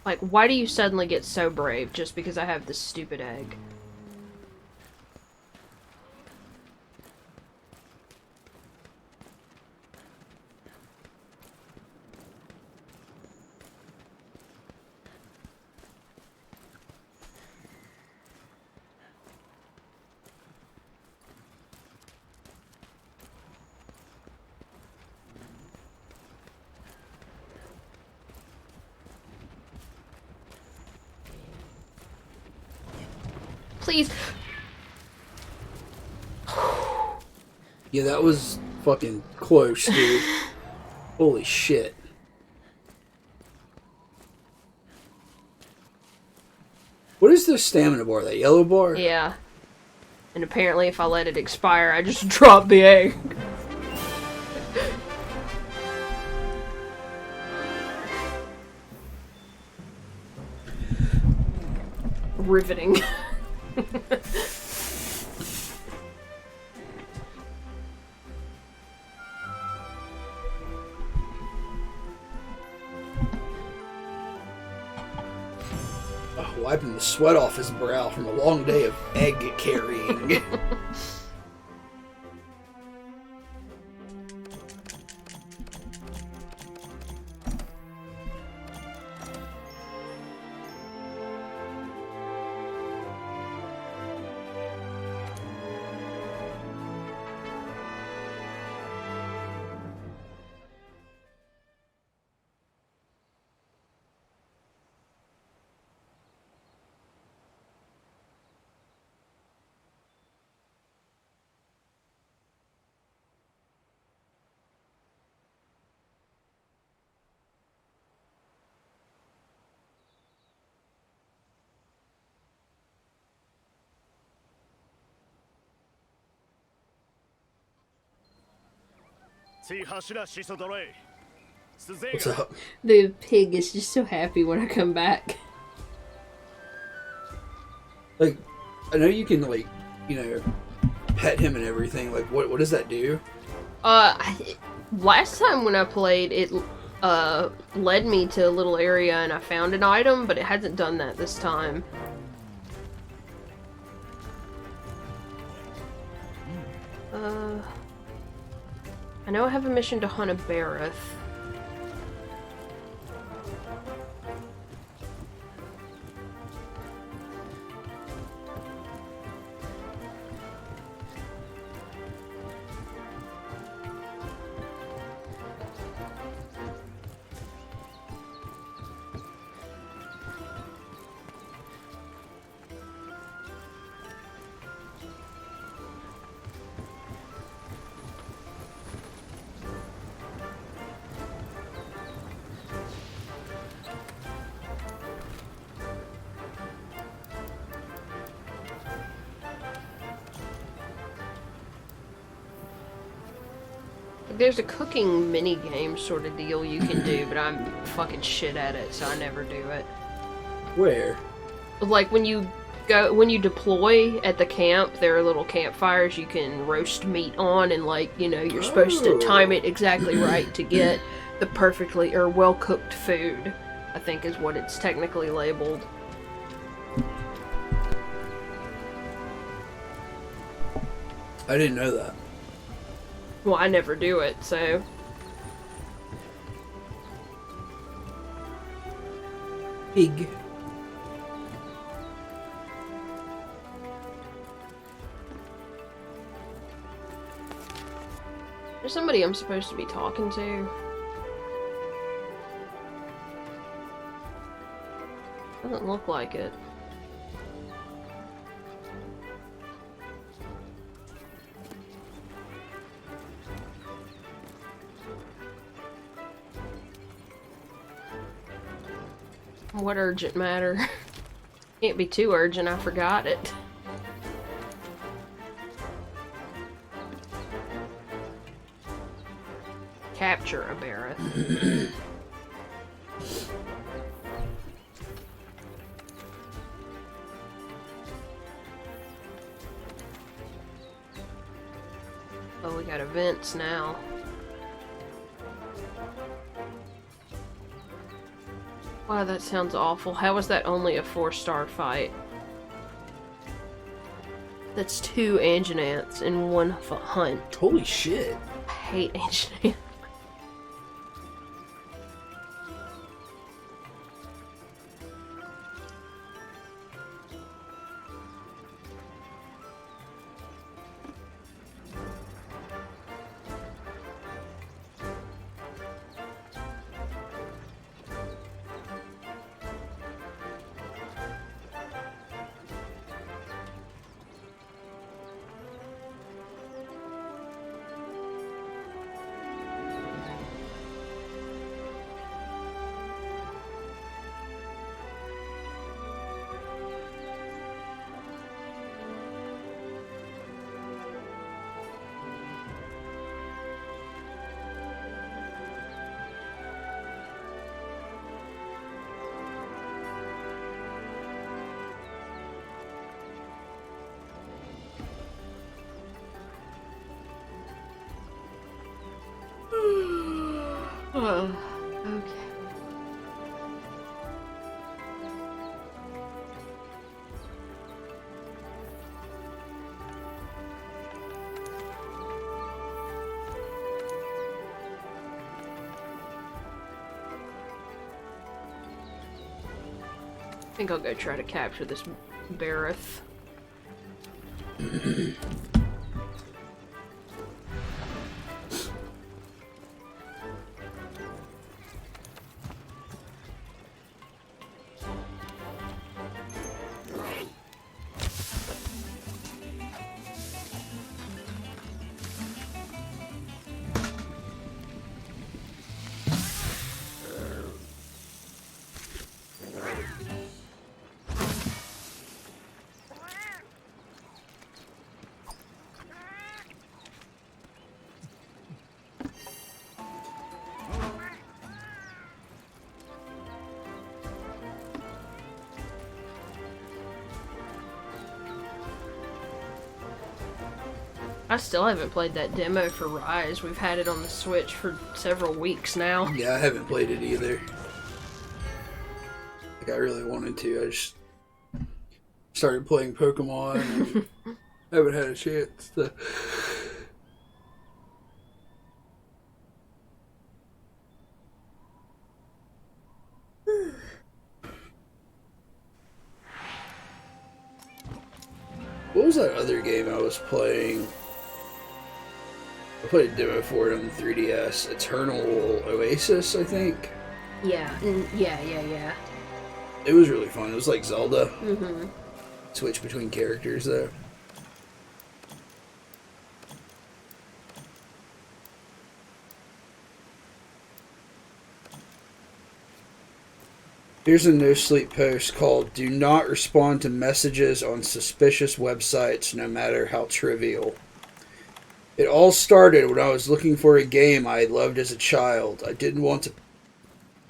Like, why do you suddenly get so brave just because I have this stupid egg? Please. Yeah, that was fucking close, dude. Holy shit. What is this stamina bar? That yellow bar? Yeah. And apparently if I let it expire, I just drop the egg. Riveting. wiping the sweat off his brow from a long day of egg carrying. What's up? The pig is just so happy when I come back. Like, I know you can, like, you know, pet him and everything. Like, what does that do? Last time when I played, it led me to a little area and I found an item, but it hasn't done that this time. I know I have a mission to hunt a Barroth. There's a cooking mini game sort of deal you can do, but I'm fucking shit at it, so I never do it. Where? Like when you deploy at the camp, there are little campfires you can roast meat on, and like, you know, you're supposed to time it exactly right to get the perfectly or well cooked food, I think is what it's technically labeled. I didn't know that. Well, I never do it, so. Pig. There's somebody I'm supposed to be talking to. Doesn't look like it. What urgent matter? Can't be too urgent, I forgot it. Capture a Barroth. Oh, we got events now. Wow, that sounds awful. How is that only a 4-star fight? That's 2 Anjanaths in one hunt. Holy shit. I hate Anjanath. Oh, okay. think I'll go try to capture this Bareth. I still haven't played that demo for Rise. We've had it on the Switch for several weeks now. Yeah, I haven't played it either. Like, I really wanted to. I just started playing Pokemon and haven't had a chance to. What was that other game I was playing? I played a demo for it on the 3DS. Eternal Oasis, I think. Yeah, yeah. It was really fun. It was like Zelda. Mm-hmm. Switch between characters, though. Here's a no-sleep post called "Do not respond to messages on suspicious websites, no matter how trivial." It all started when I was looking for a game I had loved as a child. I didn't want to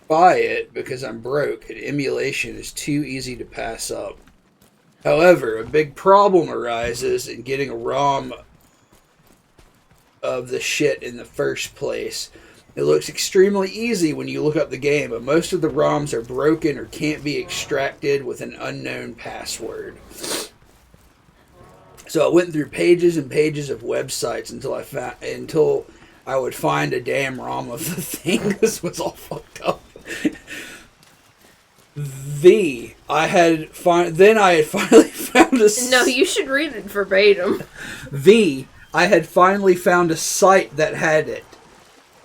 buy it because I'm broke and emulation is too easy to pass up. However, a big problem arises in getting a ROM of the shit in the first place. It looks extremely easy when you look up the game, but most of the ROMs are broken or can't be extracted with an unknown password. So I went through pages and pages of websites until I would find a damn ROM of the thing. This was all fucked up. Then I had finally found a. No, you should read it verbatim. I had finally found a site that had it.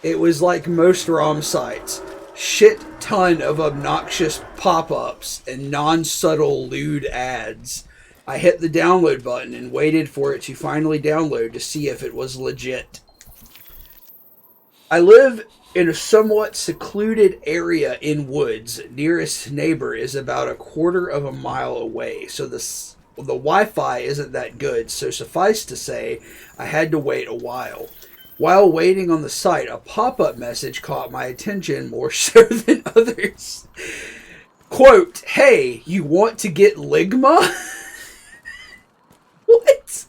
It was like most ROM sites. Shit ton of obnoxious pop-ups and non-subtle lewd ads. I hit the download button and waited for it to finally download to see if it was legit. I live in a somewhat secluded area in woods. Nearest neighbor is about a quarter of a mile away, so the Wi-Fi isn't that good, so suffice to say, I had to wait a while. While waiting on the site, a pop-up message caught my attention more so than others. Quote, "Hey, you want to get Ligma?" What?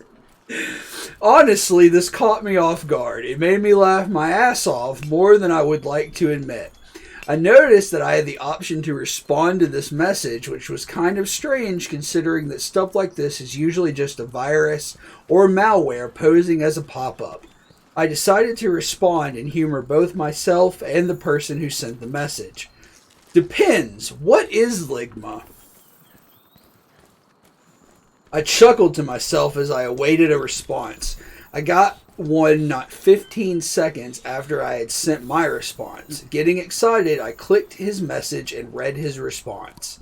Honestly, this caught me off guard. It made me laugh my ass off more than I would like to admit. I noticed that I had the option to respond to this message, which was kind of strange considering that stuff like this is usually just a virus or malware posing as a pop-up. I decided to respond and humor both myself and the person who sent the message. Depends. What is Ligma? I chuckled to myself as I awaited a response. I got one not 15 seconds after I had sent my response. Getting excited, I clicked his message and read his response.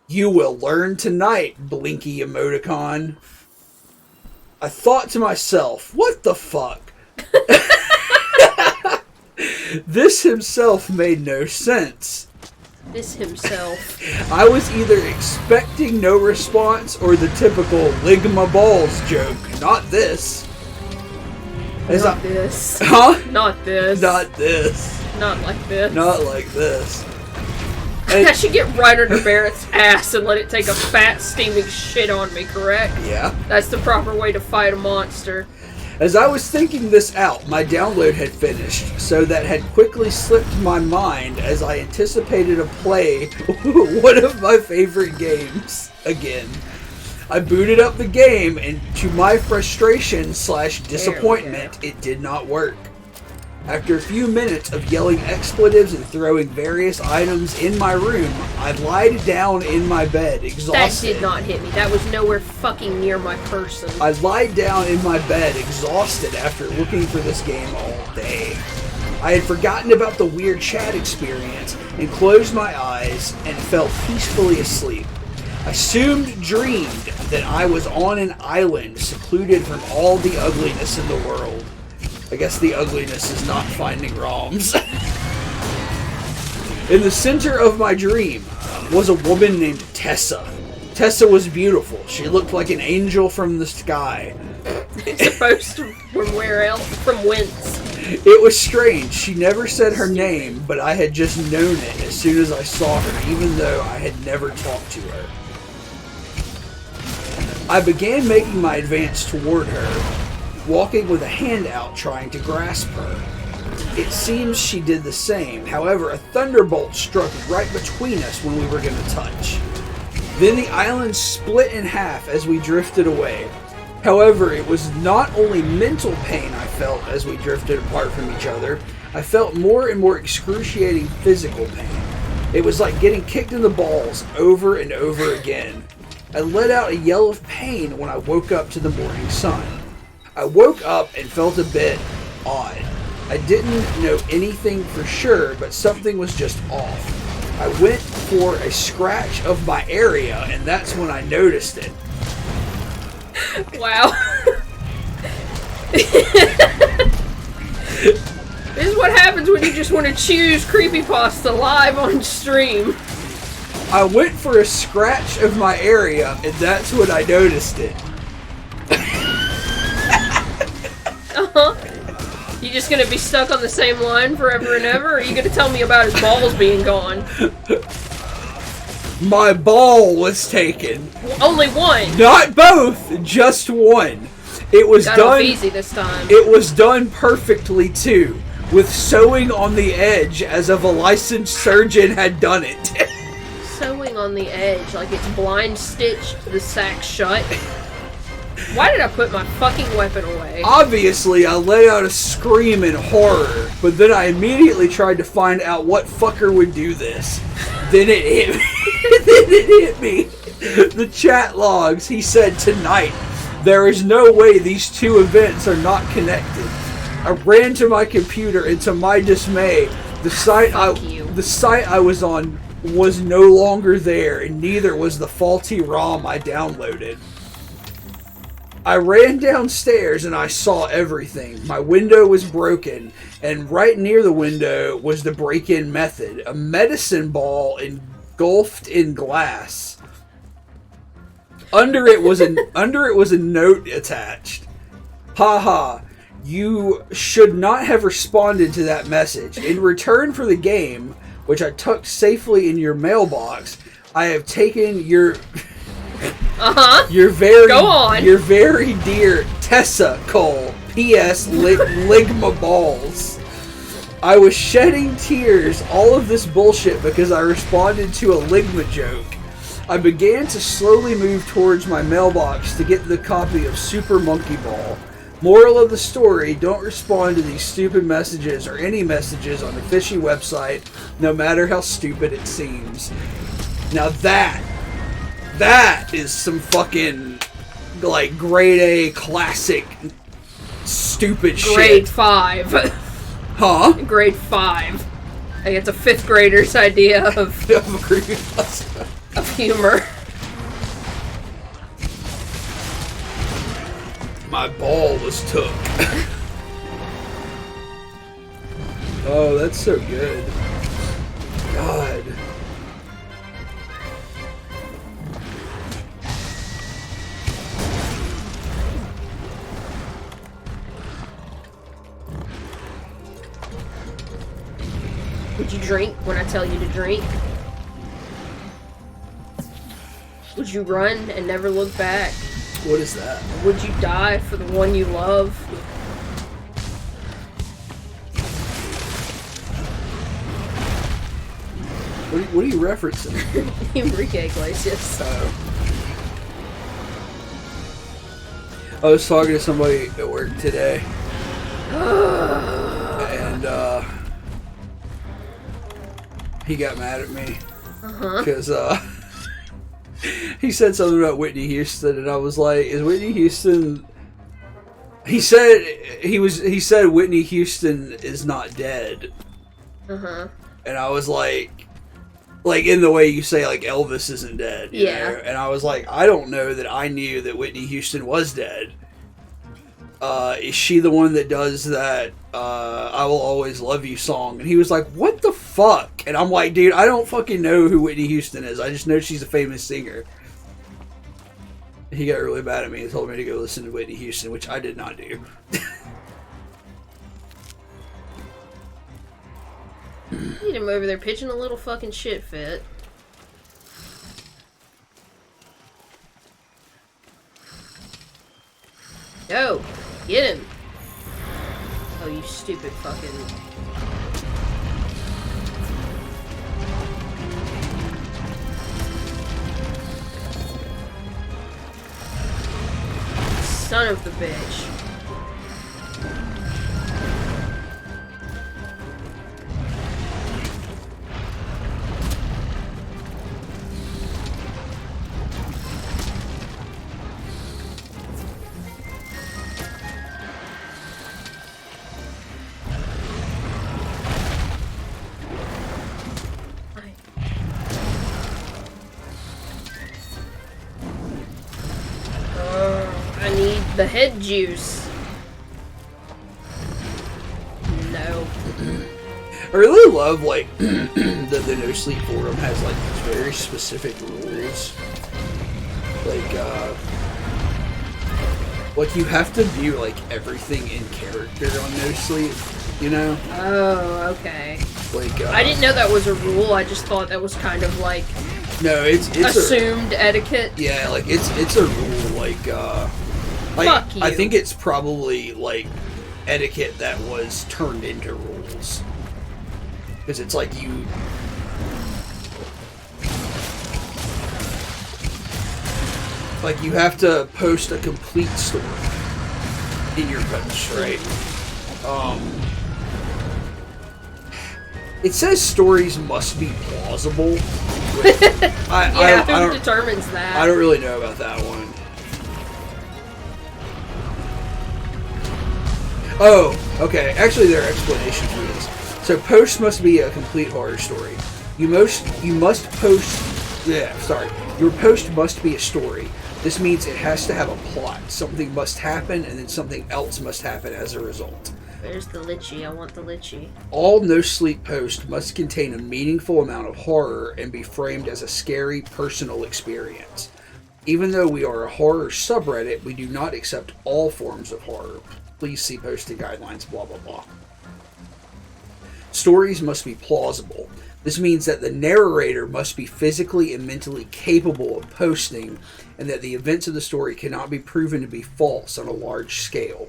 "You will learn tonight, blinky emoticon." I thought to myself, what the fuck? This himself made no sense. This himself. I was either expecting no response or the typical Ligma balls joke. Not this. Not this. Huh? Not this. Not this. Not like this. Not like this. I should get right under Barrett's ass and let it take a fat, steaming shit on me, correct? Yeah. That's the proper way to fight a monster. As I was thinking this out, my download had finished, so that had quickly slipped my mind as I anticipated a play one of my favorite games again. I booted up the game, and to my frustration / disappointment, it did not work. After a few minutes of yelling expletives and throwing various items in my room, I lied down in my bed, exhausted. That did not hit me. That was nowhere fucking near my person. I lied down in my bed, exhausted after looking for this game all day. I had forgotten about the weird chat experience and closed my eyes and fell peacefully asleep. I dreamed that I was on an island secluded from all the ugliness in the world. I guess the ugliness is not finding ROMs. In the center of my dream was a woman named Tessa. Tessa was beautiful. She looked like an angel from the sky. Supposed to from where else? From whence? It was strange. She never said her name, but I had just known it as soon as I saw her, even though I had never talked to her. I began making my advance toward her, walking with a hand out trying to grasp her. It seems she did the same. However, a thunderbolt struck right between us when we were going to touch. Then the island split in half as we drifted away. However, it was not only mental pain I felt as we drifted apart from each other, I felt more and more excruciating physical pain. It was like getting kicked in the balls over and over again. I let out a yell of pain when I woke up to the morning sun. I woke up and felt a bit odd. I didn't know anything for sure, but something was just off. I went for a scratch of my area, and that's when I noticed it. Wow. This is what happens when you just want to choose creepypasta live on stream. I went for a scratch of my area, and that's when I noticed it. You just gonna be stuck on the same line forever and ever, or are you gonna tell me about his balls being gone? My ball was taken. Only one. Not both, just one. It was Got off done easy this time. It was done perfectly too, with sewing on the edge as if a licensed surgeon had done it. Sewing on the edge, like it's blind stitched the sack shut. Why did I put my fucking weapon away? Obviously, I let out a scream in horror, but then I immediately tried to find out what fucker would do this. Then it hit me. The chat logs, he said, tonight. There is no way these two events are not connected. I ran to my computer, and to my dismay, the site I was on was no longer there, and neither was the faulty ROM I downloaded. I ran downstairs and I saw everything. My window was broken, and right near the window was the break-in method, a medicine ball engulfed in glass. Under it was a note attached. Haha, you should not have responded to that message. In return for the game, which I tucked safely in your mailbox, I have taken your your very dear Tessa Cole. P.S. Ligma balls. I was shedding tears, all of this bullshit, because I responded to a Ligma joke. I began to slowly move towards my mailbox to get the copy of Super Monkey Ball. Moral of the story, don't respond to these stupid messages or any messages on a fishy website, no matter how stupid it seems. Now that is some fucking, like, grade A classic stupid shit. Grade 5. Huh? Grade 5. I think it's a 5th grader's idea of humor. My ball was took. Oh, that's so good. God. Would you drink when I tell you to drink? Would you run and never look back? What is that? Would you die for the one you love? What are you referencing? Enrique Iglesias. I was talking to somebody at work today, and he got mad at me Uh-huh. because he said something about Whitney Houston, and I was like, "Is Whitney Houston?" He said Whitney Houston is not dead, Uh-huh. and I was like in the way you say like Elvis isn't dead, you Yeah. know? And I was like, I don't know that I knew that Whitney Houston was dead. Is she the one that does that I Will Always Love You song? And he was like, what the fuck? And I'm like, dude, I don't fucking know who Whitney Houston is. I just know she's a famous singer. He got really mad at me and told me to go listen to Whitney Houston, which I did not do. Need him over there pitching a little fucking shit fit. Go! Get him! Oh, you stupid fucking... Son of the bitch. I need the head juice. No. I really love, like, that the No Sleep Forum has, like, these very specific rules. Like, you have to do, like, everything in character on No Sleep, you know? Oh, okay. Like, I didn't know that was a rule. I just thought that was kind of like no, it's assumed etiquette. yeah, like, it's a rule, like, Fuck you. I think it's probably, like, etiquette that was turned into rules. Because it's like you... Like, you have to post a complete story in your post, right? It says stories must be plausible. Yeah, I who determines that? I don't really know about that one. Oh, okay. Actually, there are explanations for this. So, post must be a complete horror story. You must post. Yeah, sorry. Your post must be a story. This means it has to have a plot. Something must happen, and then something else must happen as a result. Where's the litchi? I want the litchi. All No Sleep posts must contain a meaningful amount of horror and be framed as a scary personal experience. Even though we are a horror subreddit, we do not accept all forms of horror. Please see posting guidelines, blah blah blah. Stories must be plausible. This means that the narrator must be physically and mentally capable of posting, and that the events of the story cannot be proven to be false on a large scale.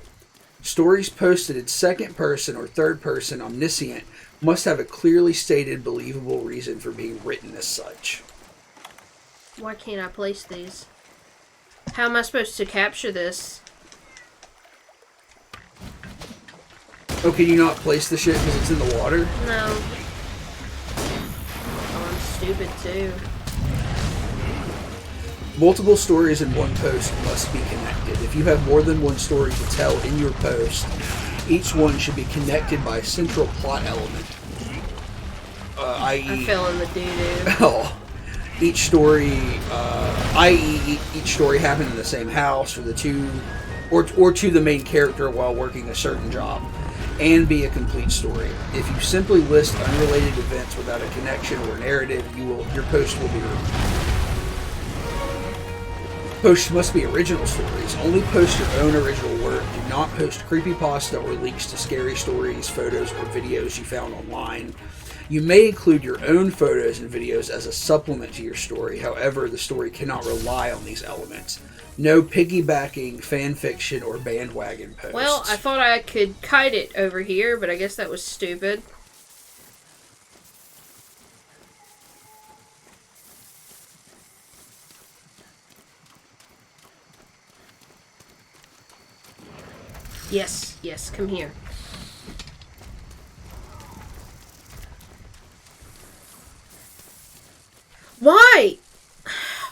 Stories posted in second person or third person omniscient must have a clearly stated, believable reason for being written as such. Why can't I place these? How am I supposed to capture this? Oh, can you not place the shit because it's in the water? No. Oh, I'm stupid too. Multiple stories in one post must be connected. If you have more than one story to tell in your post, each one should be connected by a central plot element. I fell in the doo-doo. Oh, each story, i.e., each story happened in the same house, or to the main character while working a certain job, and be a complete story. If you simply list unrelated events without a connection or narrative, your post will be removed. Posts must be original stories. Only post your own original work. Do not post creepypasta or links to scary stories, photos, or videos you found online. You may include your own photos and videos as a supplement to your story. However, the story cannot rely on these elements. No piggybacking, fanfiction, or bandwagon posts. Well, I thought I could kite it over here, but I guess that was stupid. Yes, yes, come here. Why?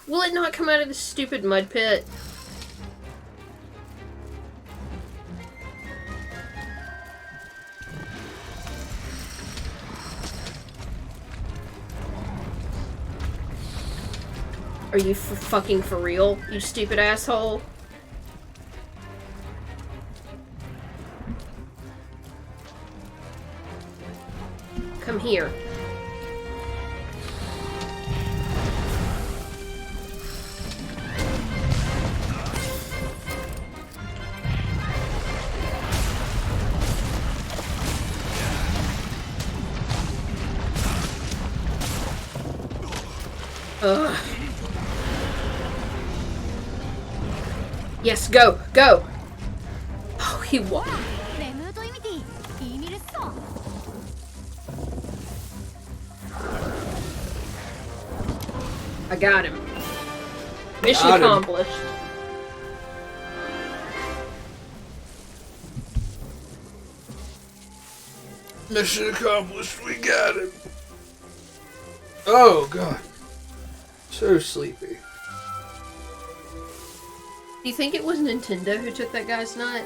Will it not come out of this stupid mud pit? Are you fucking for real, you stupid asshole? Come here. Ugh. Yes, go, go. Oh, he won. レムートイミティイーミルスソン I got him. Mission Got him. accomplished. Mission accomplished. We got him. Oh god, so sleepy. Do you think it was Nintendo who took that guy's nut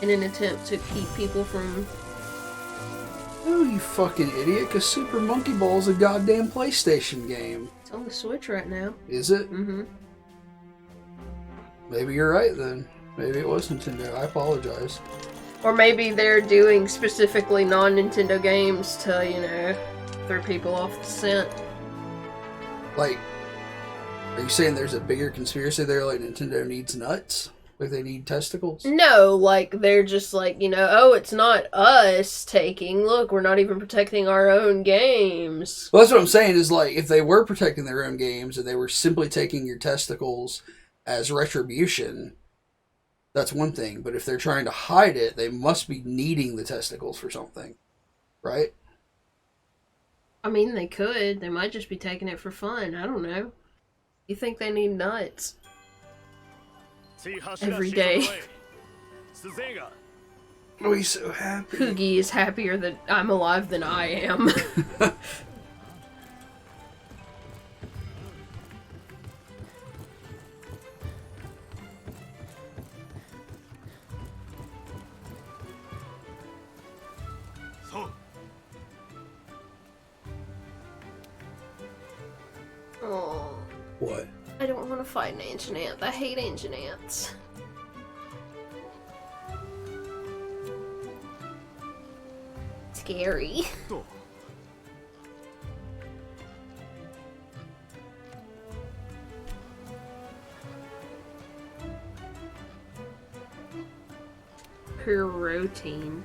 in an attempt to keep people from... Oh, you fucking idiot! Cause Super Monkey Ball is a goddamn PlayStation game. It's on the Switch right now. Is it? Mm-hmm. Maybe you're right then. Maybe it was Nintendo. I apologize. Or maybe they're doing specifically non-Nintendo games to, you know, throw people off the scent. Like, are you saying there's a bigger conspiracy there? Like Nintendo needs nuts? Like they need testicles? No, like, they're just like, you know, oh, it's not us taking, look, we're not even protecting our own games. Well, that's what I'm saying is like, if they were protecting their own games and they were simply taking your testicles as retribution, that's one thing. But if they're trying to hide it, they must be needing the testicles for something. Right? I mean, they could. They might just be taking it for fun. I don't know. You think they need nuts? Every day. Oh, he's so happy. Poogie is happier that I'm alive than I am. Oh, What? I don't want to fight an ancient ant. I hate ancient ants. Scary. Protein.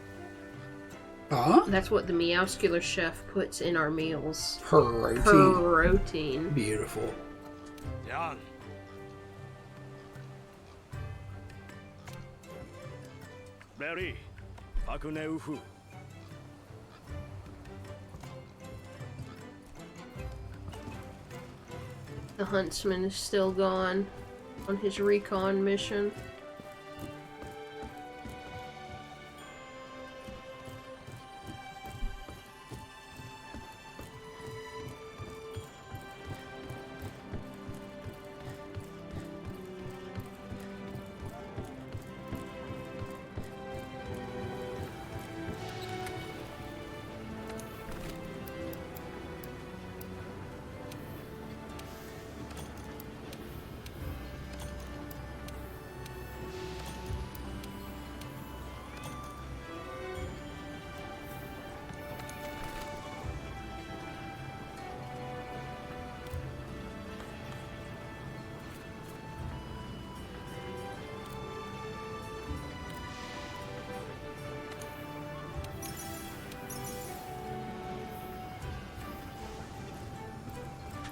Huh? That's what the Meowscular chef puts in our meals. Protein. Protein. Beautiful. Berry, Akune Ufu. The huntsman is still gone on his recon mission.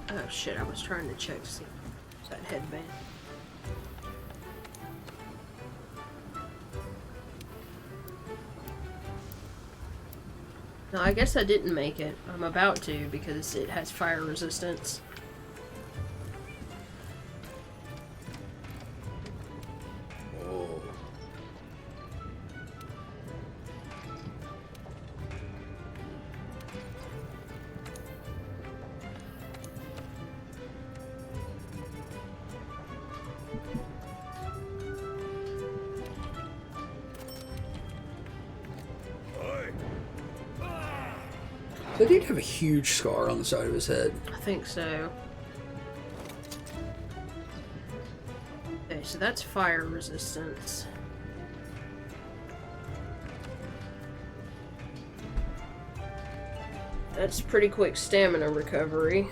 Oh shit, I was trying to check to see if that headband. No, I guess I didn't make it. I'm about to because it has fire resistance. Oh. That dude have a huge scar on the side of his head. I think so. Okay, so that's fire resistance. That's pretty quick stamina recovery.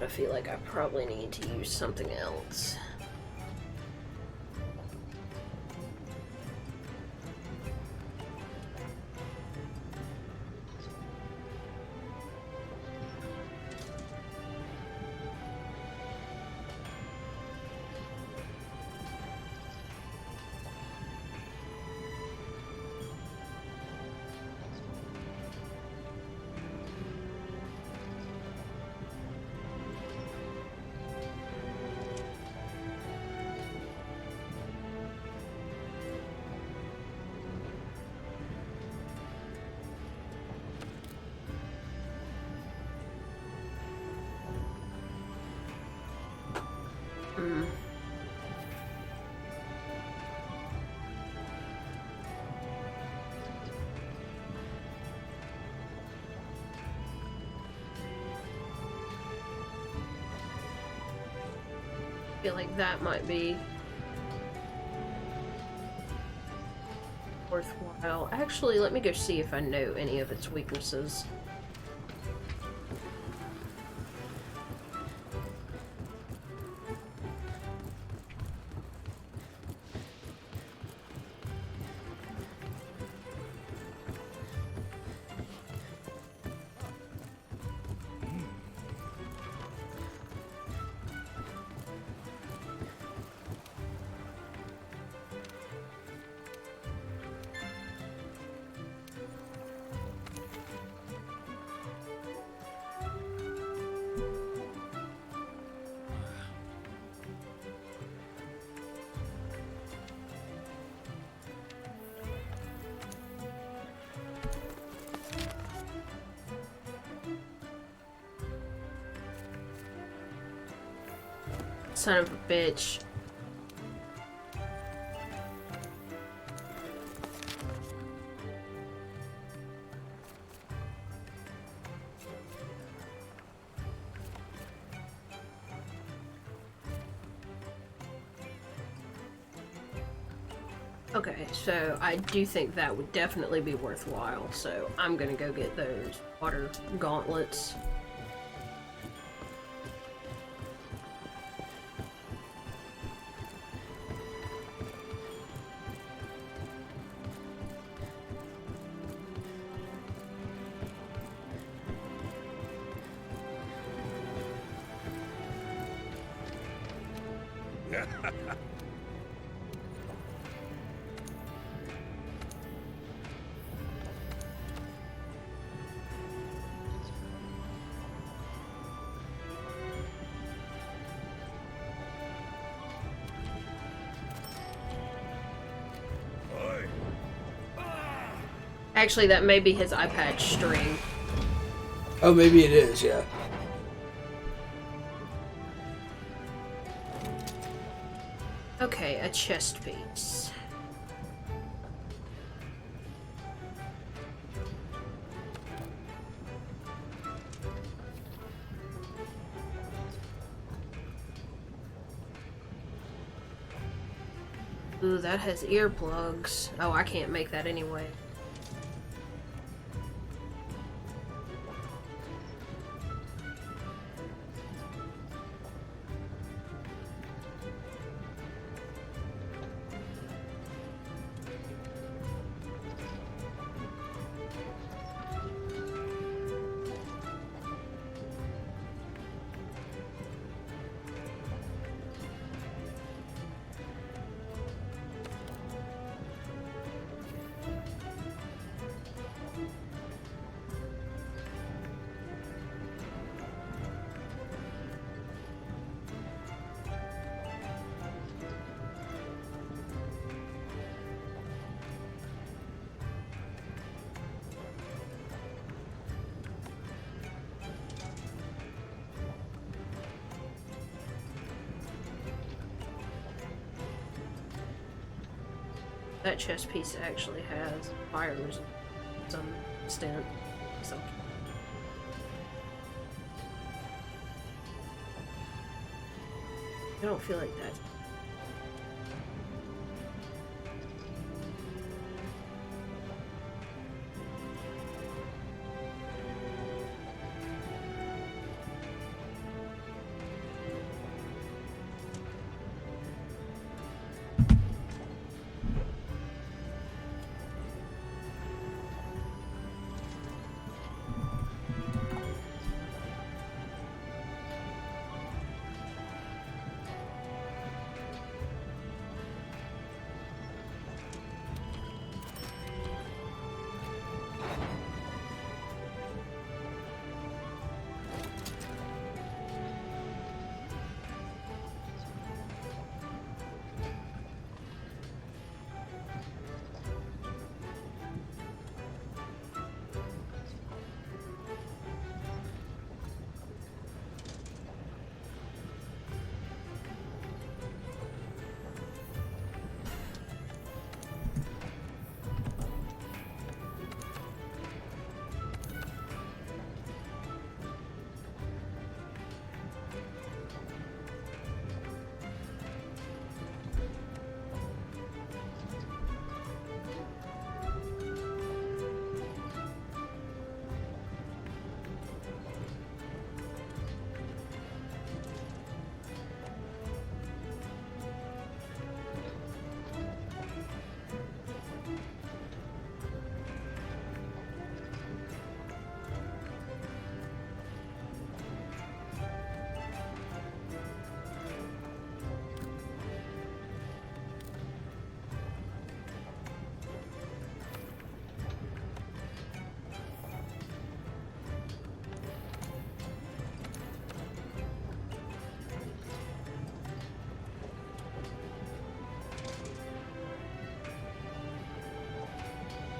I feel like I probably need to use something else. I feel like that might be worthwhile. Actually, let me go see if I know any of its weaknesses. Son of a bitch. Okay, so I do think that would definitely be worthwhile, so I'm gonna go get those water gauntlets. Actually, that may be his eye patch string. Oh, maybe it is, yeah. Okay, a chest piece. Ooh, that has earplugs. Oh, I can't make that anyway. That chest piece actually has fire resistance to some extent. So. I don't feel like that.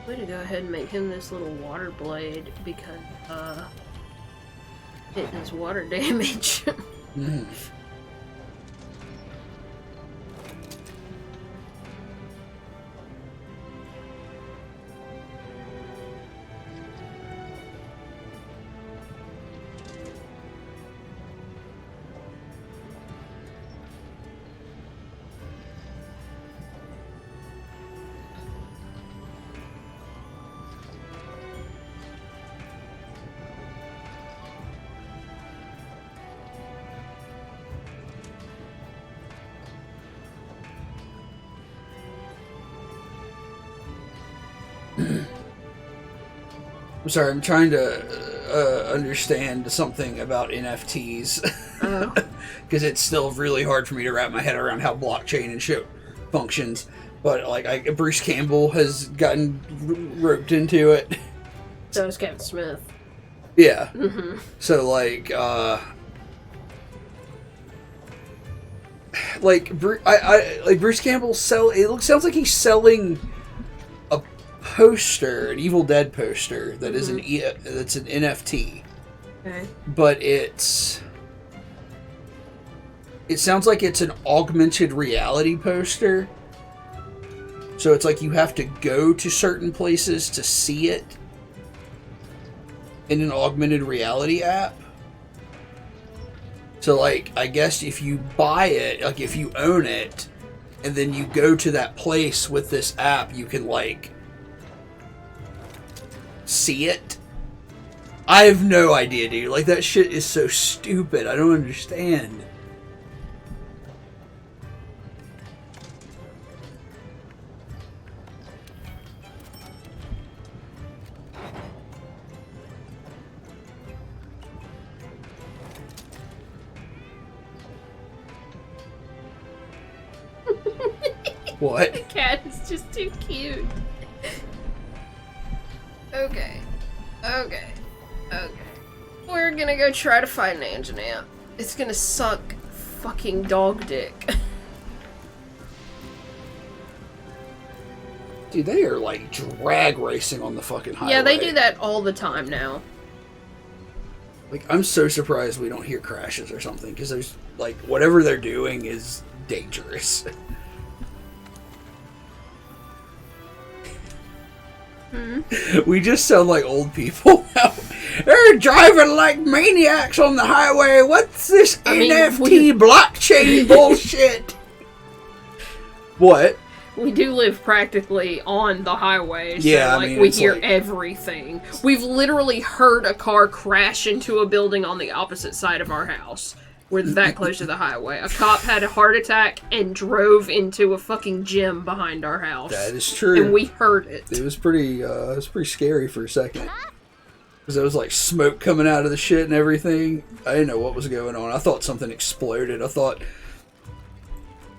Way to go ahead and make him this little water blade because it does water damage. Mm. I'm sorry, I'm trying to understand something about NFTs. Because it's still really hard for me to wrap my head around how blockchain and shit functions. But, like, Bruce Campbell has gotten roped into it. So is Kevin Smith. Yeah. Mm-hmm. So, like, Bruce Campbell sounds like he's selling a poster, an Evil Dead poster that is that's an NFT. Okay. But it sounds like it's an augmented reality poster. So it's like you have to go to certain places to see it in an augmented reality app. So, like, I guess if you buy it, like, if you own it, and then you go to that place with this app, you can, like, see it. I have no idea, dude. Like, that shit is so stupid. I don't understand. What? The cat is just too cute. Okay. We're gonna go try to fight an Anjanath. It's gonna suck fucking dog dick. Dude, they are, like, drag racing on the fucking highway. Yeah, they do that all the time now. Like, I'm so surprised we don't hear crashes or something, because there's, like, whatever they're doing is dangerous. We just sound like old people now. They're driving like maniacs on the highway. What's this NFT blockchain bullshit? What? We do live practically on the highway, so Yeah, I like mean, we it's hear like- everything. We've literally heard a car crash into a building on the opposite side of our house. We're that close to the highway. A cop had a heart attack and drove into a fucking gym behind our house. That is true. And we heard it. It was pretty scary for a second. Because there was like smoke coming out of the shit and everything. I didn't know what was going on. I thought something exploded. I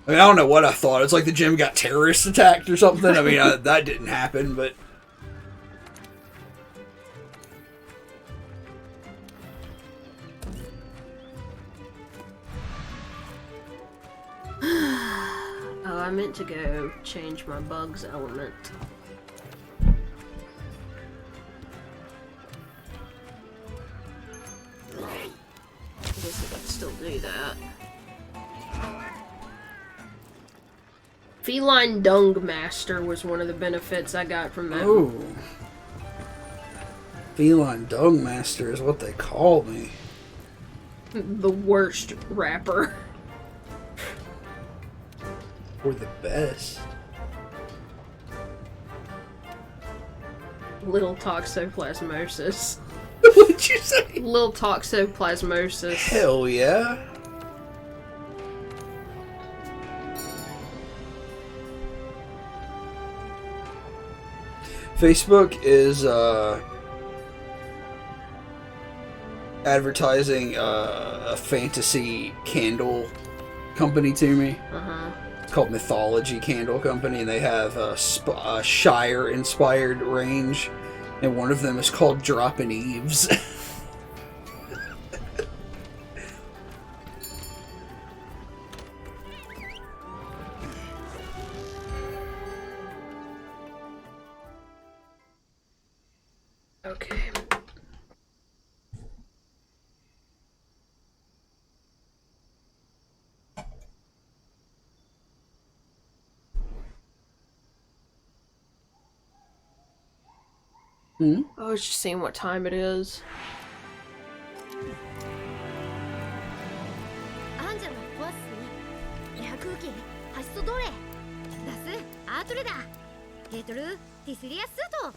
don't know what I thought. It's like the gym got terrorist attacked or something. I mean, that didn't happen, but... Oh, I meant to go change my bugs element. I guess I could still do that. Feline Dung Master was one of the benefits I got from that. Oh. Feline Dung Master is what they call me. The worst rapper. Or the best. Little Toxoplasmosis. What'd you say? Little Toxoplasmosis. Hell yeah. Facebook is advertising a fantasy candle company to me. Uh-huh. It's called Mythology Candle Company, and they have a Shire-inspired range, and one of them is called Droppin' Eves. Okay. I was just seeing what time it is. アンジェラ壊すエア空気発出どれ出すアートルだヘートルティスリアスート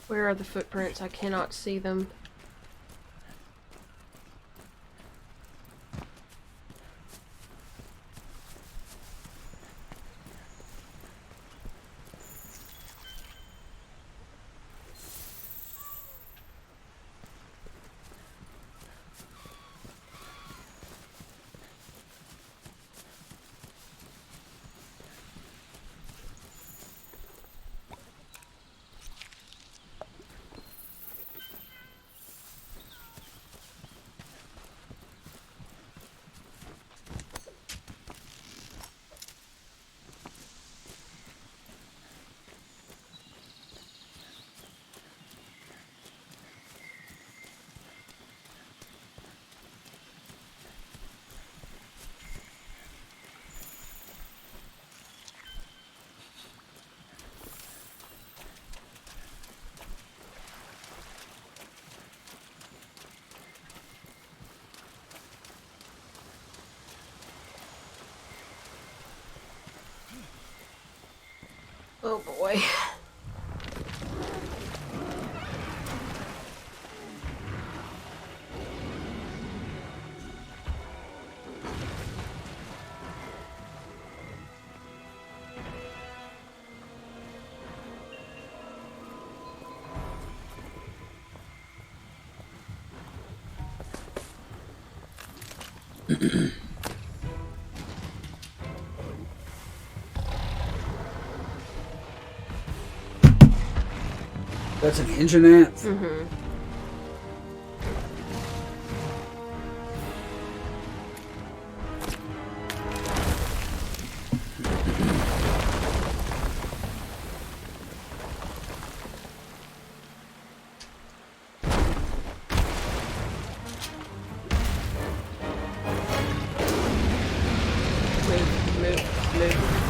Where are the footprints? I cannot see them. Oh boy. That's an engine ant? Mm-hmm.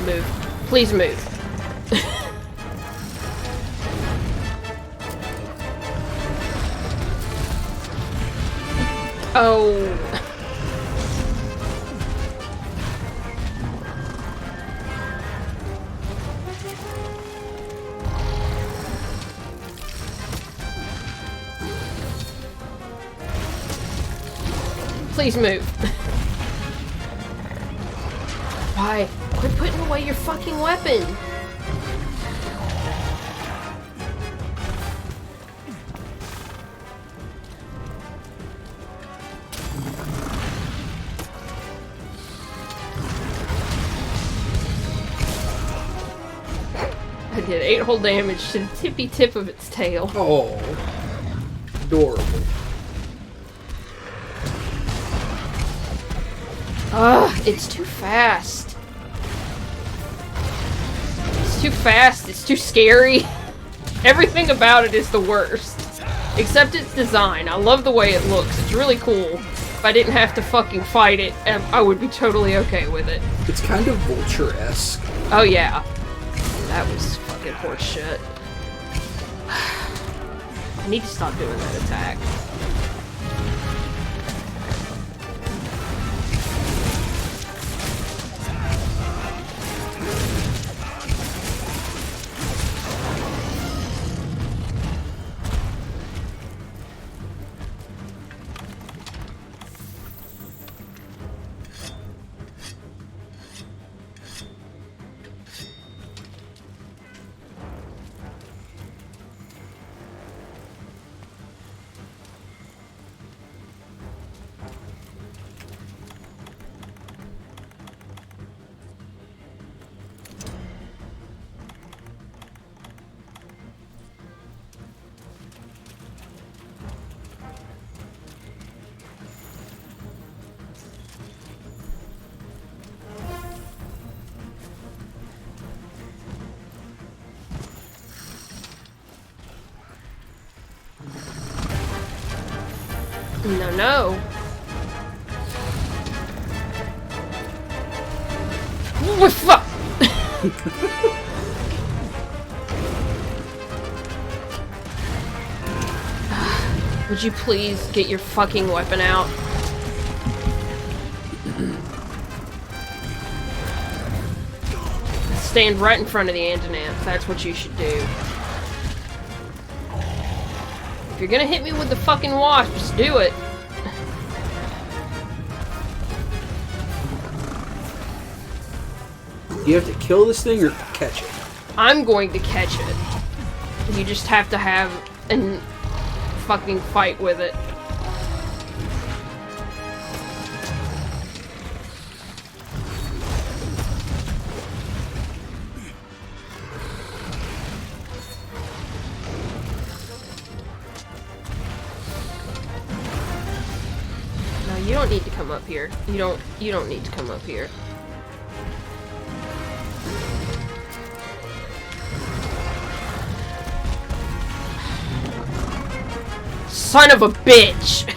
Move. Please move. Oh. Please move. Why? Quit putting away your fucking weapon. I did 8 whole damage to the tippy tip of its tail. Oh. Adorable. Ugh, it's too fast. It's too fast, it's too scary. Everything about it is the worst. Except its design. I love the way it looks. It's really cool. If I didn't have to fucking fight it, I would be totally okay with it. It's kind of Vulture-esque. Oh yeah. That was fucking horse shit. I need to stop doing that attack. No, no. What fuck? Would you please get your fucking weapon out? Stand right in front of the Antonance. That's what you should do. If you're gonna hit me with the fucking wasp, just do it. Do you have to kill this thing or catch it? I'm going to catch it. You just have to have a fucking fight with it. No, you don't need to come up here. You don't need to come up here. Son of a bitch!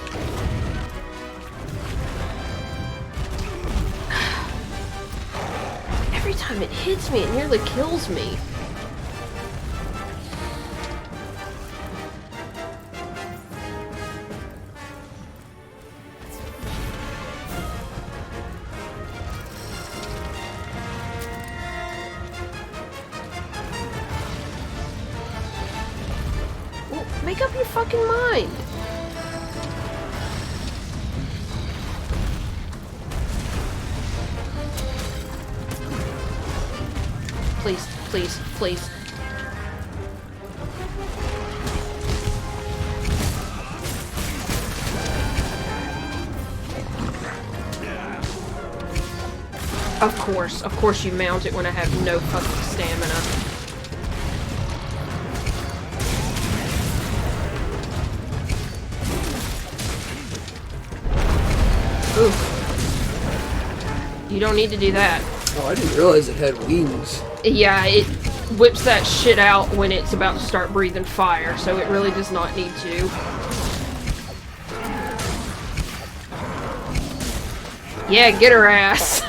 Every time it hits me, it nearly kills me. Make up your fucking mind. Please, please, please. Of course you mount it when I have no fucking stamina. Oof. You don't need to do that. Oh, I didn't realize it had wings. Yeah, it whips that shit out when it's about to start breathing fire, so it really does not need to. Yeah, get her ass.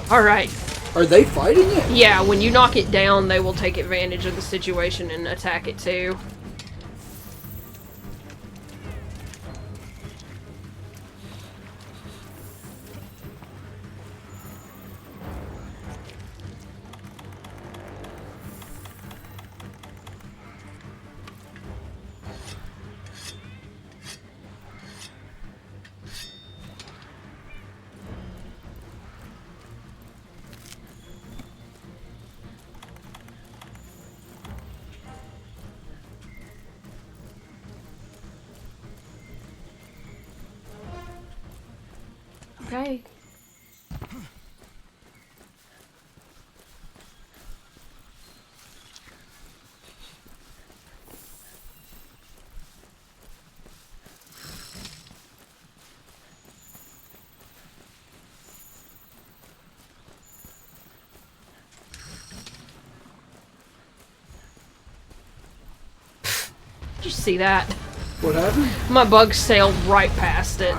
Alright. Are they fighting it? Yeah, when you knock it down, they will take advantage of the situation and attack it too. Okay. Did you see that? What happened? My bug sailed right past it.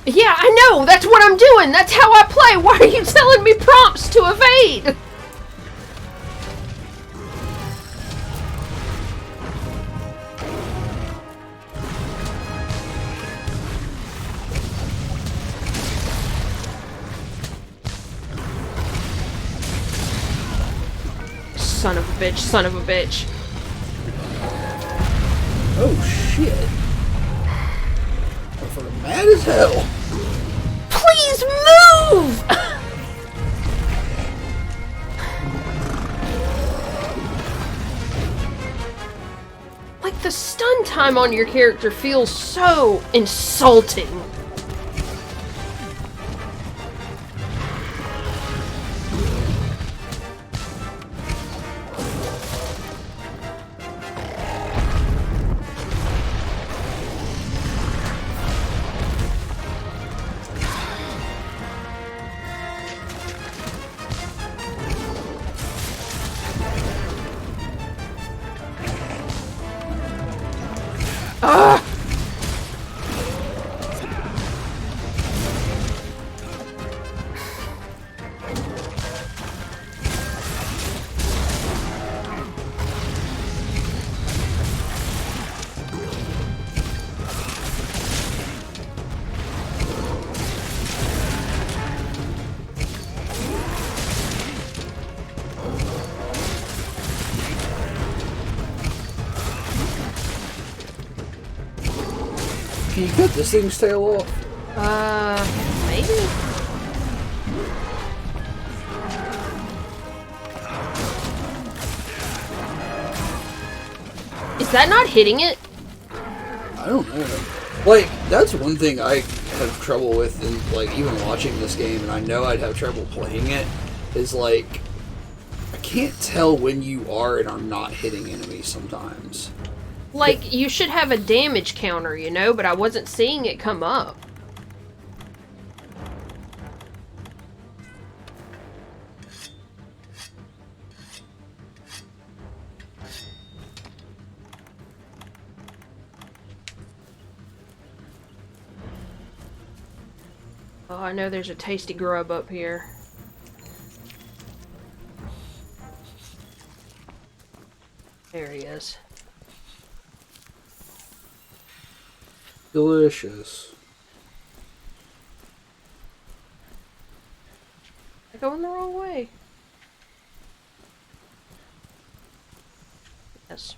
Yeah, I know! That's what I'm doing! That's how I play! Why are you telling me prompts to evade? Son of a bitch, son of a bitch. Oh shit. I'm mad as hell. Please move! Like, the stun time on your character feels so insulting. Ah! Can you cut this thing's tail off? Maybe? Is that not hitting it? I don't know. Like, that's one thing I have trouble with in, like, even watching this game, and I know I'd have trouble playing it, is, like, I can't tell when you are and are not hitting enemies sometimes. Like, you should have a damage counter, you know, but I wasn't seeing it come up. Oh, I know there's a tasty grub up here. There he is. Delicious. I'm going the wrong way. Yes.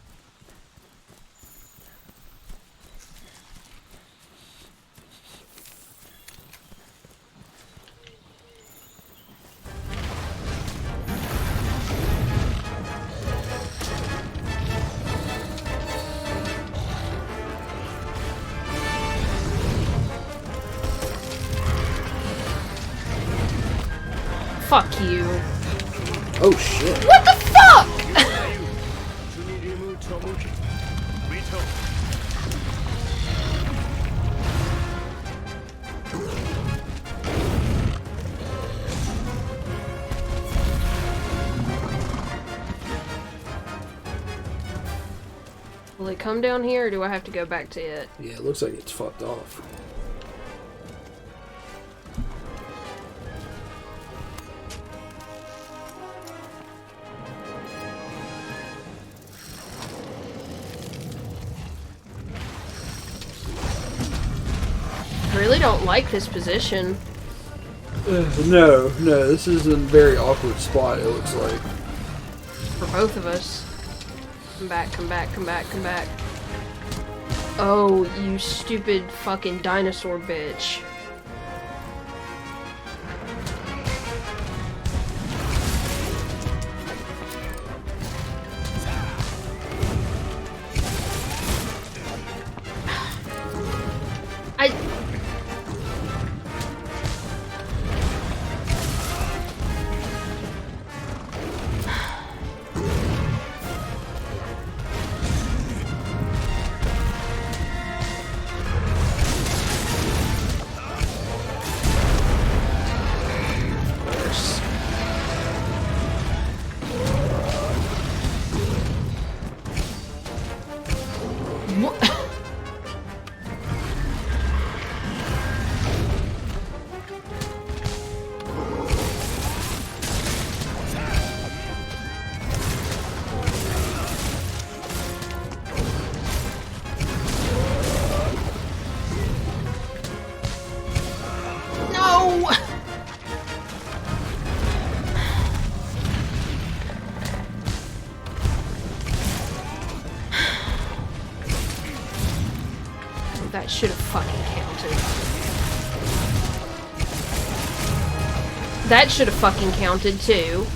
Fuck you. Oh shit. What the fuck? ツにリムート向きビト Will it come down here or do I have to go back to it? Yeah, it looks like it's fucked off. I really don't like this position. No, this is a very awkward spot, it looks like. For both of us. Come back, come back, come back, come back. Oh, you stupid fucking dinosaur bitch. I... What? No! That should have fucking counted. That should have fucking counted too.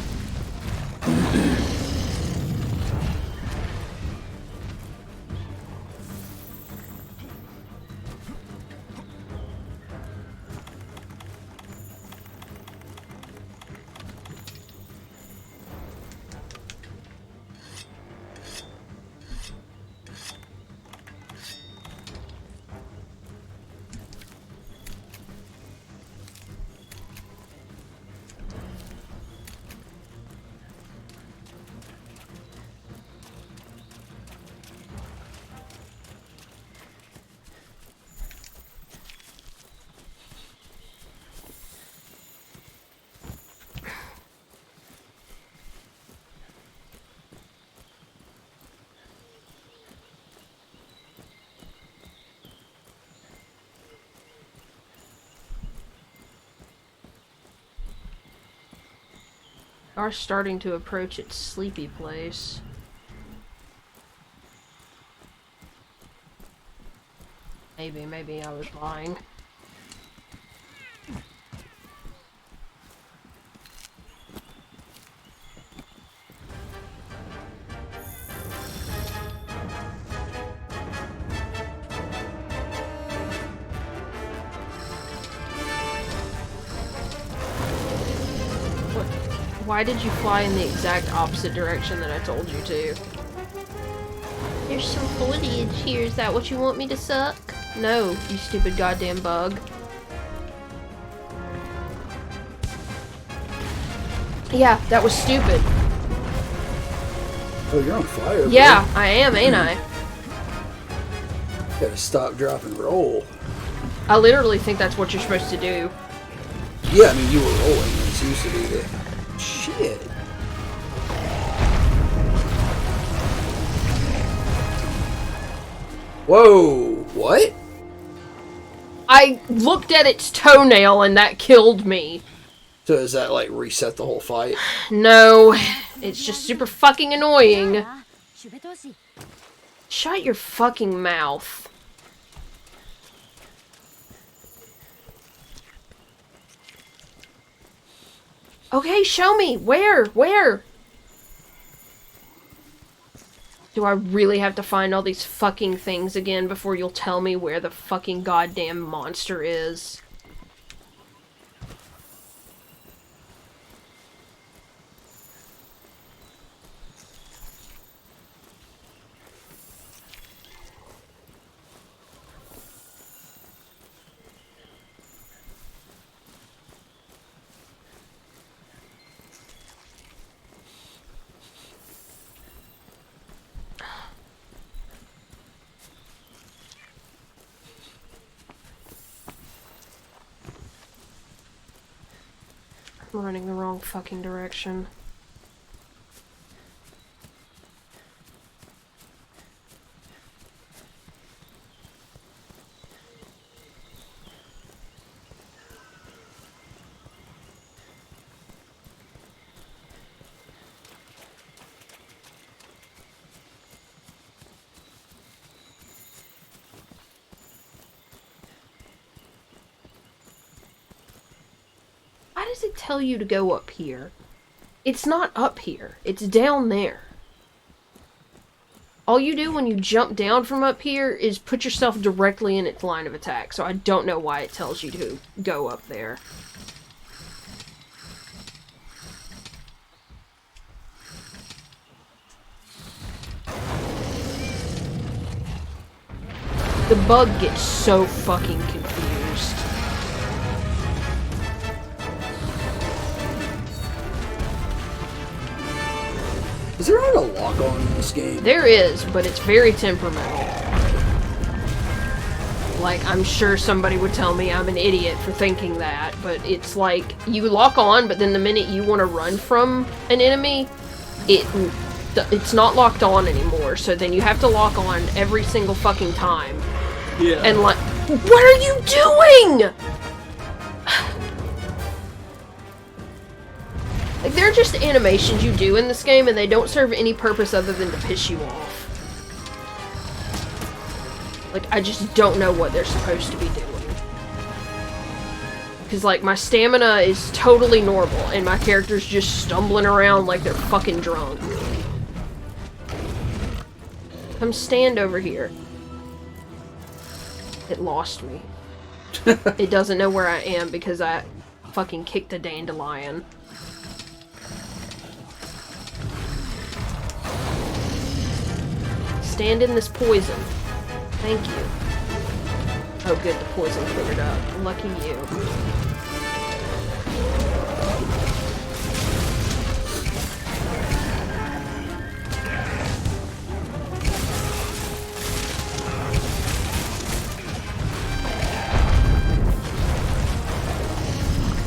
Are starting to approach its sleepy place. Maybe I was lying. Why did you fly in the exact opposite direction that I told you to? There's some foliage here. Is that what you want me to suck? No, you stupid goddamn bug. Yeah, that was stupid. Oh, you're on fire. Bro. Yeah, I am, ain't I? Gotta stop, drop, and roll. I literally think that's what you're supposed to do. Yeah, I mean, you were rolling. It seems to be the... Shit. Whoa, what? I looked at its toenail and that killed me. So does that, like, reset the whole fight? No, it's just super fucking annoying. シュベ投資 Shut your fucking mouth. Okay, show me. Where? Where? Do I really have to find all these fucking things again before you'll tell me where the fucking goddamn monster is? I'm running the wrong fucking direction. Why does it tell you to go up here? It's not up here. It's down there. All you do when you jump down from up here is put yourself directly in its line of attack, so I don't know why it tells you to go up there. The bug gets so fucking confused. Is there not a lock-on in this game? There is, but it's very temperamental. Like, I'm sure somebody would tell me I'm an idiot for thinking that, but it's like, you lock on, but then the minute you want to run from an enemy, it's not locked on anymore, so then you have to lock on every single fucking time. Yeah. And like, what are you doing?! Like, they're just animations you do in this game, and they don't serve any purpose other than to piss you off. Like, I just don't know what they're supposed to be doing. Because, like, my stamina is totally normal, and my character's just stumbling around like they're fucking drunk. Come stand over here. It lost me. It doesn't know where I am because I fucking kicked a dandelion. Stand in this poison. Thank you. Oh good, the poison cleared up. Lucky you.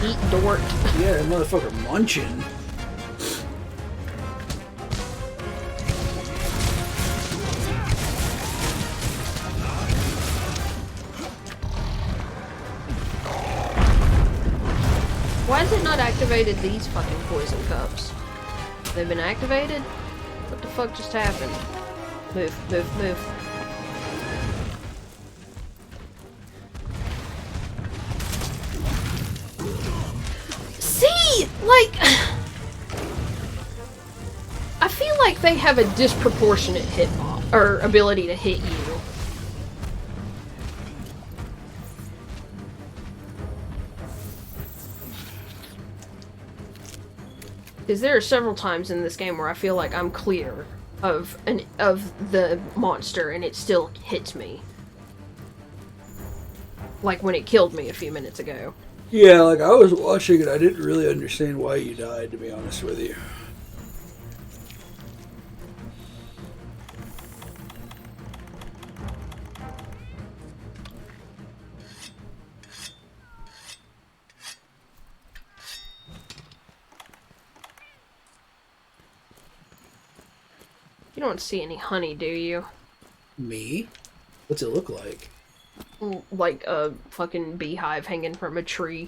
Eat Dort. Yeah, that motherfucker munching. Why has it not activated these fucking poison cups? They've been activated? What the fuck just happened? Move, move, move. See? Like... I feel like they have a disproportionate or ability to hit you. Because there are several times in this game where I feel like I'm clear of the monster and it still hits me. Like when it killed me a few minutes ago. Yeah, like I was watching it, I didn't really understand why you died, to be honest with you. You don't see any honey, do you? Me? What's it look like? Like a fucking beehive hanging from a tree.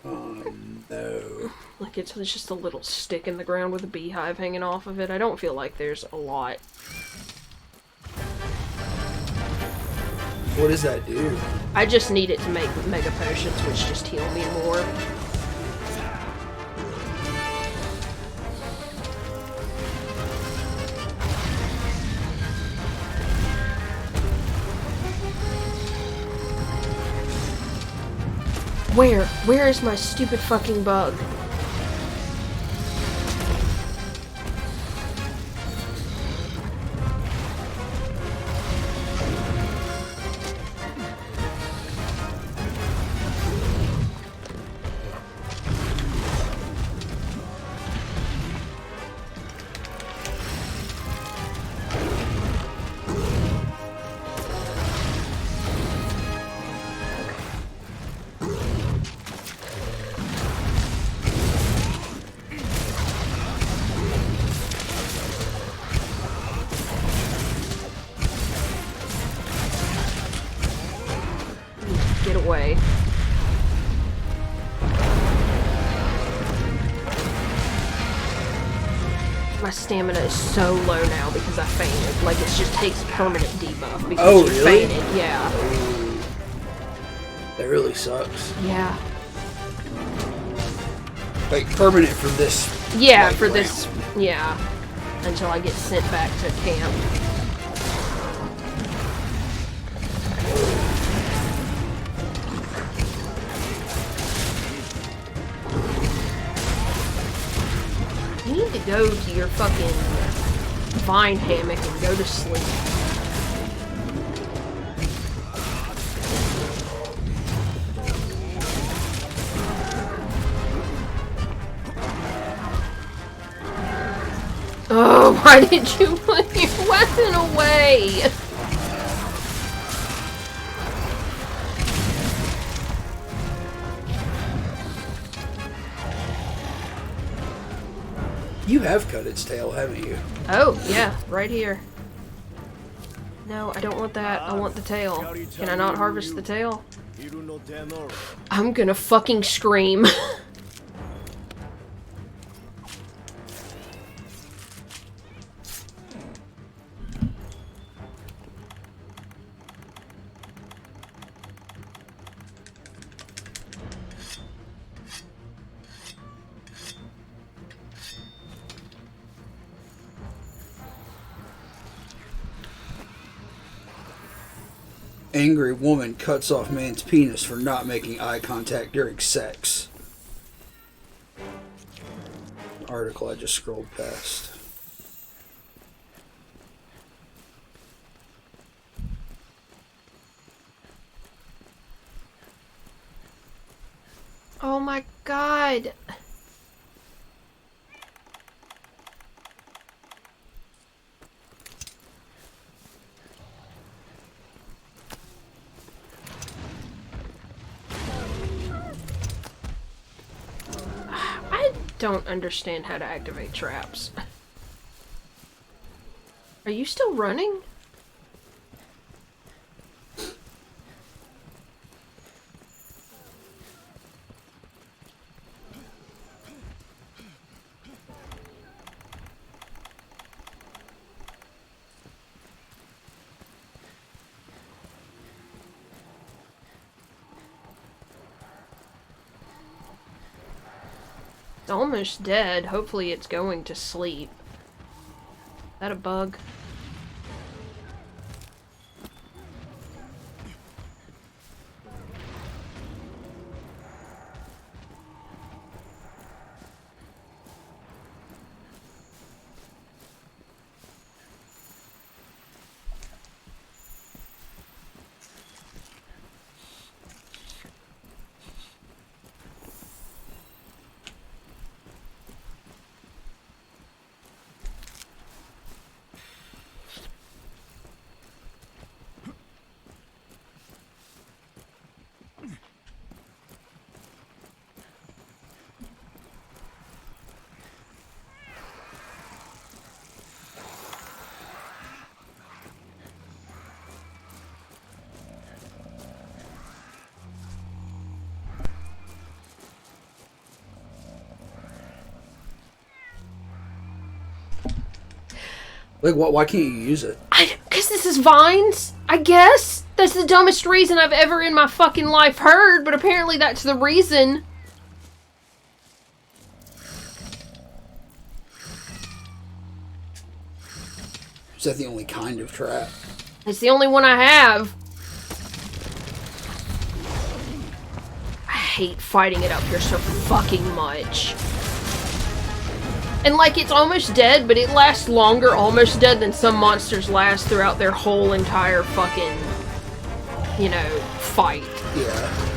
No. Like it's just a little stick in the ground with a beehive hanging off of it. I don't feel like there's a lot. What does that do? I just need it to make mega potions, which just heal me more. Where? Where is my stupid fucking bug? Get away. My stamina is so low now because I fainted. Like, it just takes permanent debuff because Oh, you really? fainted. Yeah. That really sucks. Yeah. Like, permanent for this. Yeah, like, for round. this. Yeah. Until I get sent back to camp. You need to go to your fucking vine hammock and go to sleep. Oh, why did you put your weapon away? You have cut its tail, haven't you? Oh, yeah, right here. No, I don't want that. I want the tail. Can I not harvest the tail? いるのでのろ I'm gonna fucking scream. Angry woman cuts off man's penis for not making eye contact during sex. Article I just scrolled past. Oh my god. I don't understand how to activate traps. Are you still running? It's almost dead. Hopefully it's going to sleep. Is that a bug? Like, why can't you use it? Because this is vines, I guess. That's the dumbest reason I've ever in my fucking life heard, but apparently that's the reason. Is that the only kind of trap? It's the only one I have. I hate fighting it up here so fucking much. And like, it's almost dead, but it lasts longer almost dead than some monsters last throughout their whole entire fucking, you know, fight. Yeah.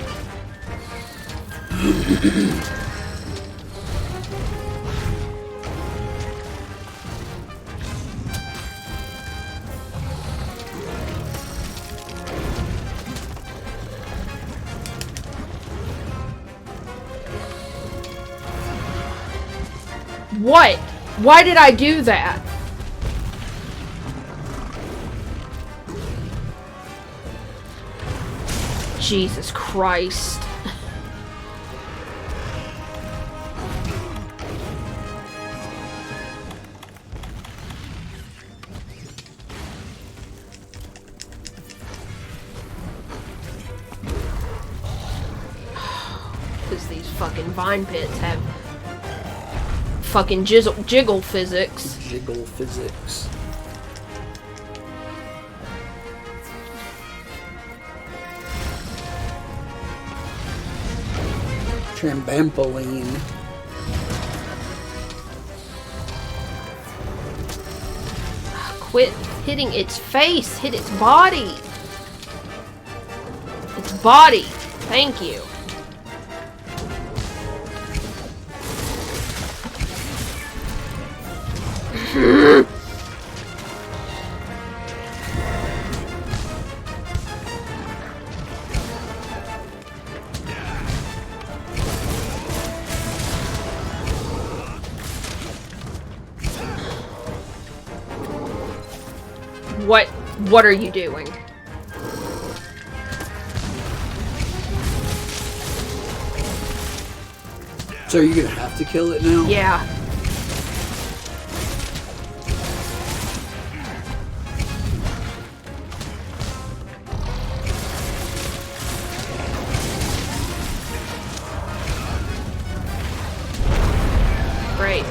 What? Why did I do that? Jesus Christ. Because these fucking vine pits have fucking jiggle physics. Jiggle physics. Trambampoline. Quit hitting its face. Hit its body. Its body. Thank you. What are you doing? So are you gonna have to kill it now? Yeah. Great.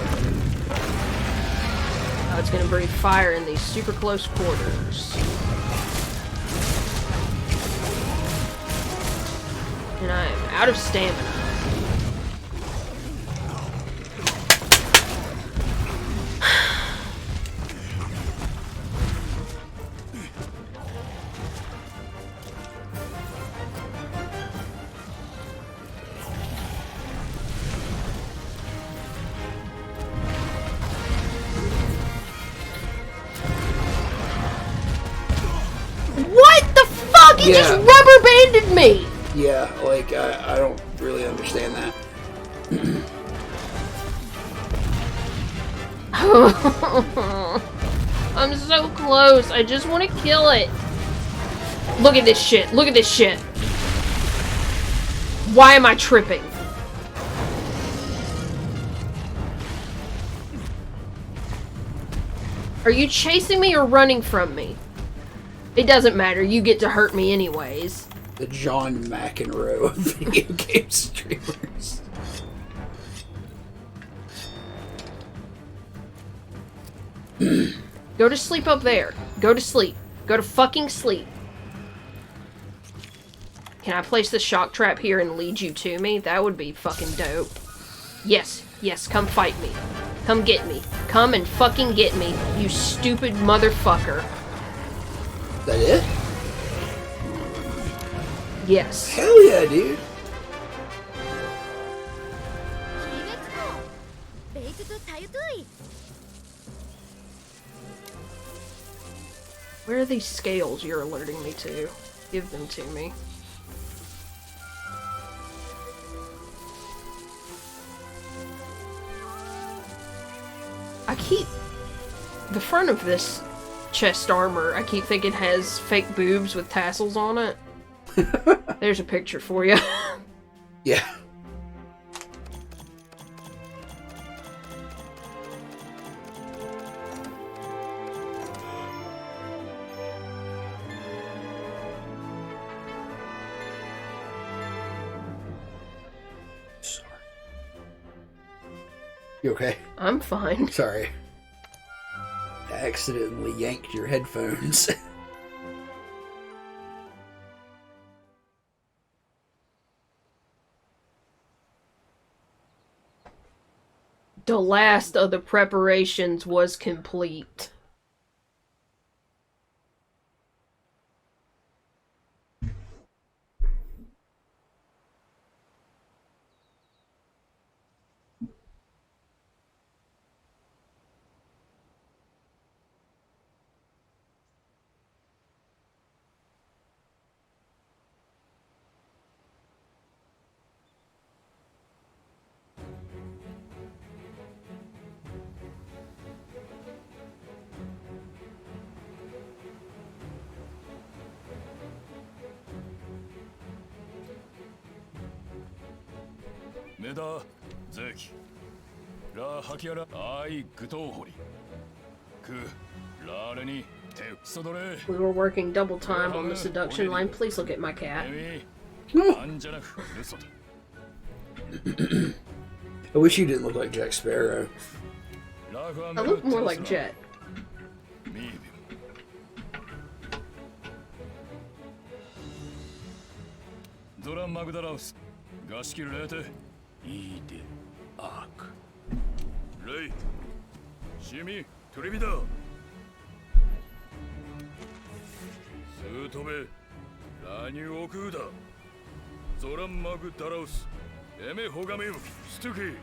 Oh, it's gonna breathe fire in these super close quarters. And I am out of stamina. What the fuck? He just rubber banded me! Yeah, like, I don't really understand that. I'm so close. I just want to kill it. Look at this shit. Look at this shit. Why am I tripping? Are you chasing me or running from me? It doesn't matter. You get to hurt me anyways. The John McEnroe of video game streamers. Go to sleep up there. Go to sleep. Go to fucking sleep. Can I place the shock trap here and lead you to me? That would be fucking dope. Yes. Yes, come fight me. Come get me. Come and fucking get me, you stupid motherfucker. Is that it? Yes. Hell yeah, dude. Where are these scales you're alerting me to? Give them to me. I keep... The front of this chest armor, I keep thinking has fake boobs with tassels on it. There's a picture for you. Yeah. You okay? I'm fine. Sorry. I accidentally yanked your headphones. The last of the preparations was complete. Meda, Zeki. La Hakiara, Ai Gutohori. Ku, Rareni, Te, Sodore, We were working double time on the seduction line. Please look at my cat. Emi, Anjanaku, Rusoto. I wish you didn't look like Jack Sparrow. I look more like Jet. Zoran Magdalaus, Gashkir Lete, Ide, Ark. Ray, Shimi, Tribida. Sutobe, Ranu Okuda. Zoran Magdalaus, Eme Hogame, Stuki,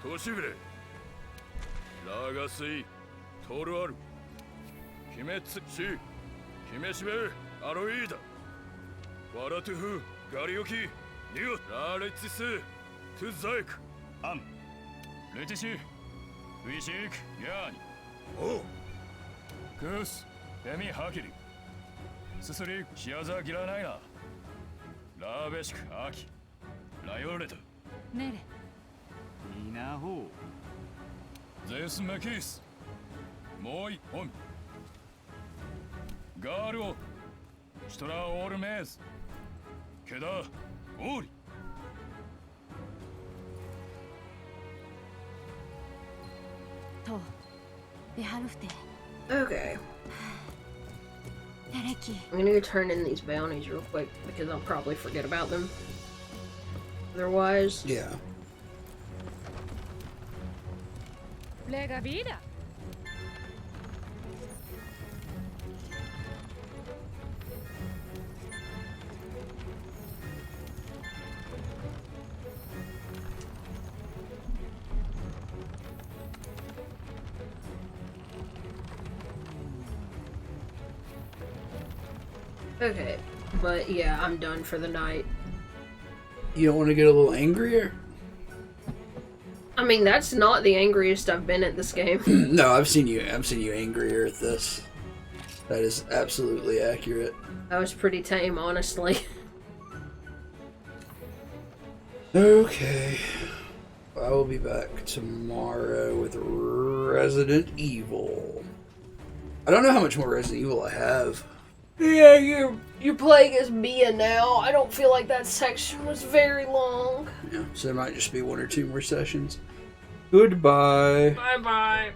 Toshigre. Lagasui, Toruaru. Kimetsu, Kimeshibe, Aroida. Waratuhu, Garioki, New, Raletsis, Tuzaik, Am, Letishi, Vishik, Yan. Oh, Goose, Emi Hakiri, Susuri, Shiaza Giranaina, Labesk, Aki, Lioleta, ねれいいなほ Zeus Makis, Moi On, Garo, Stora Ormez, Keda, Ori. とベハルフテ Okay. エレキ I'm gonna go turn in these bounties real quick because I'll probably forget about them. Otherwise, Yeah. レガビーダ okay. But yeah, I'm done for the night. You don't want to get a little angrier? I mean, that's not the angriest I've been at this game. No, I've seen you angrier at this. That is absolutely accurate. That was pretty tame, honestly. Okay. I will be back tomorrow with Resident Evil. I don't know how much more Resident Evil I have. Yeah, you're playing as Mia now. I don't feel like that section was very long. Yeah, so there might just be one or two more sessions. Goodbye. Bye bye.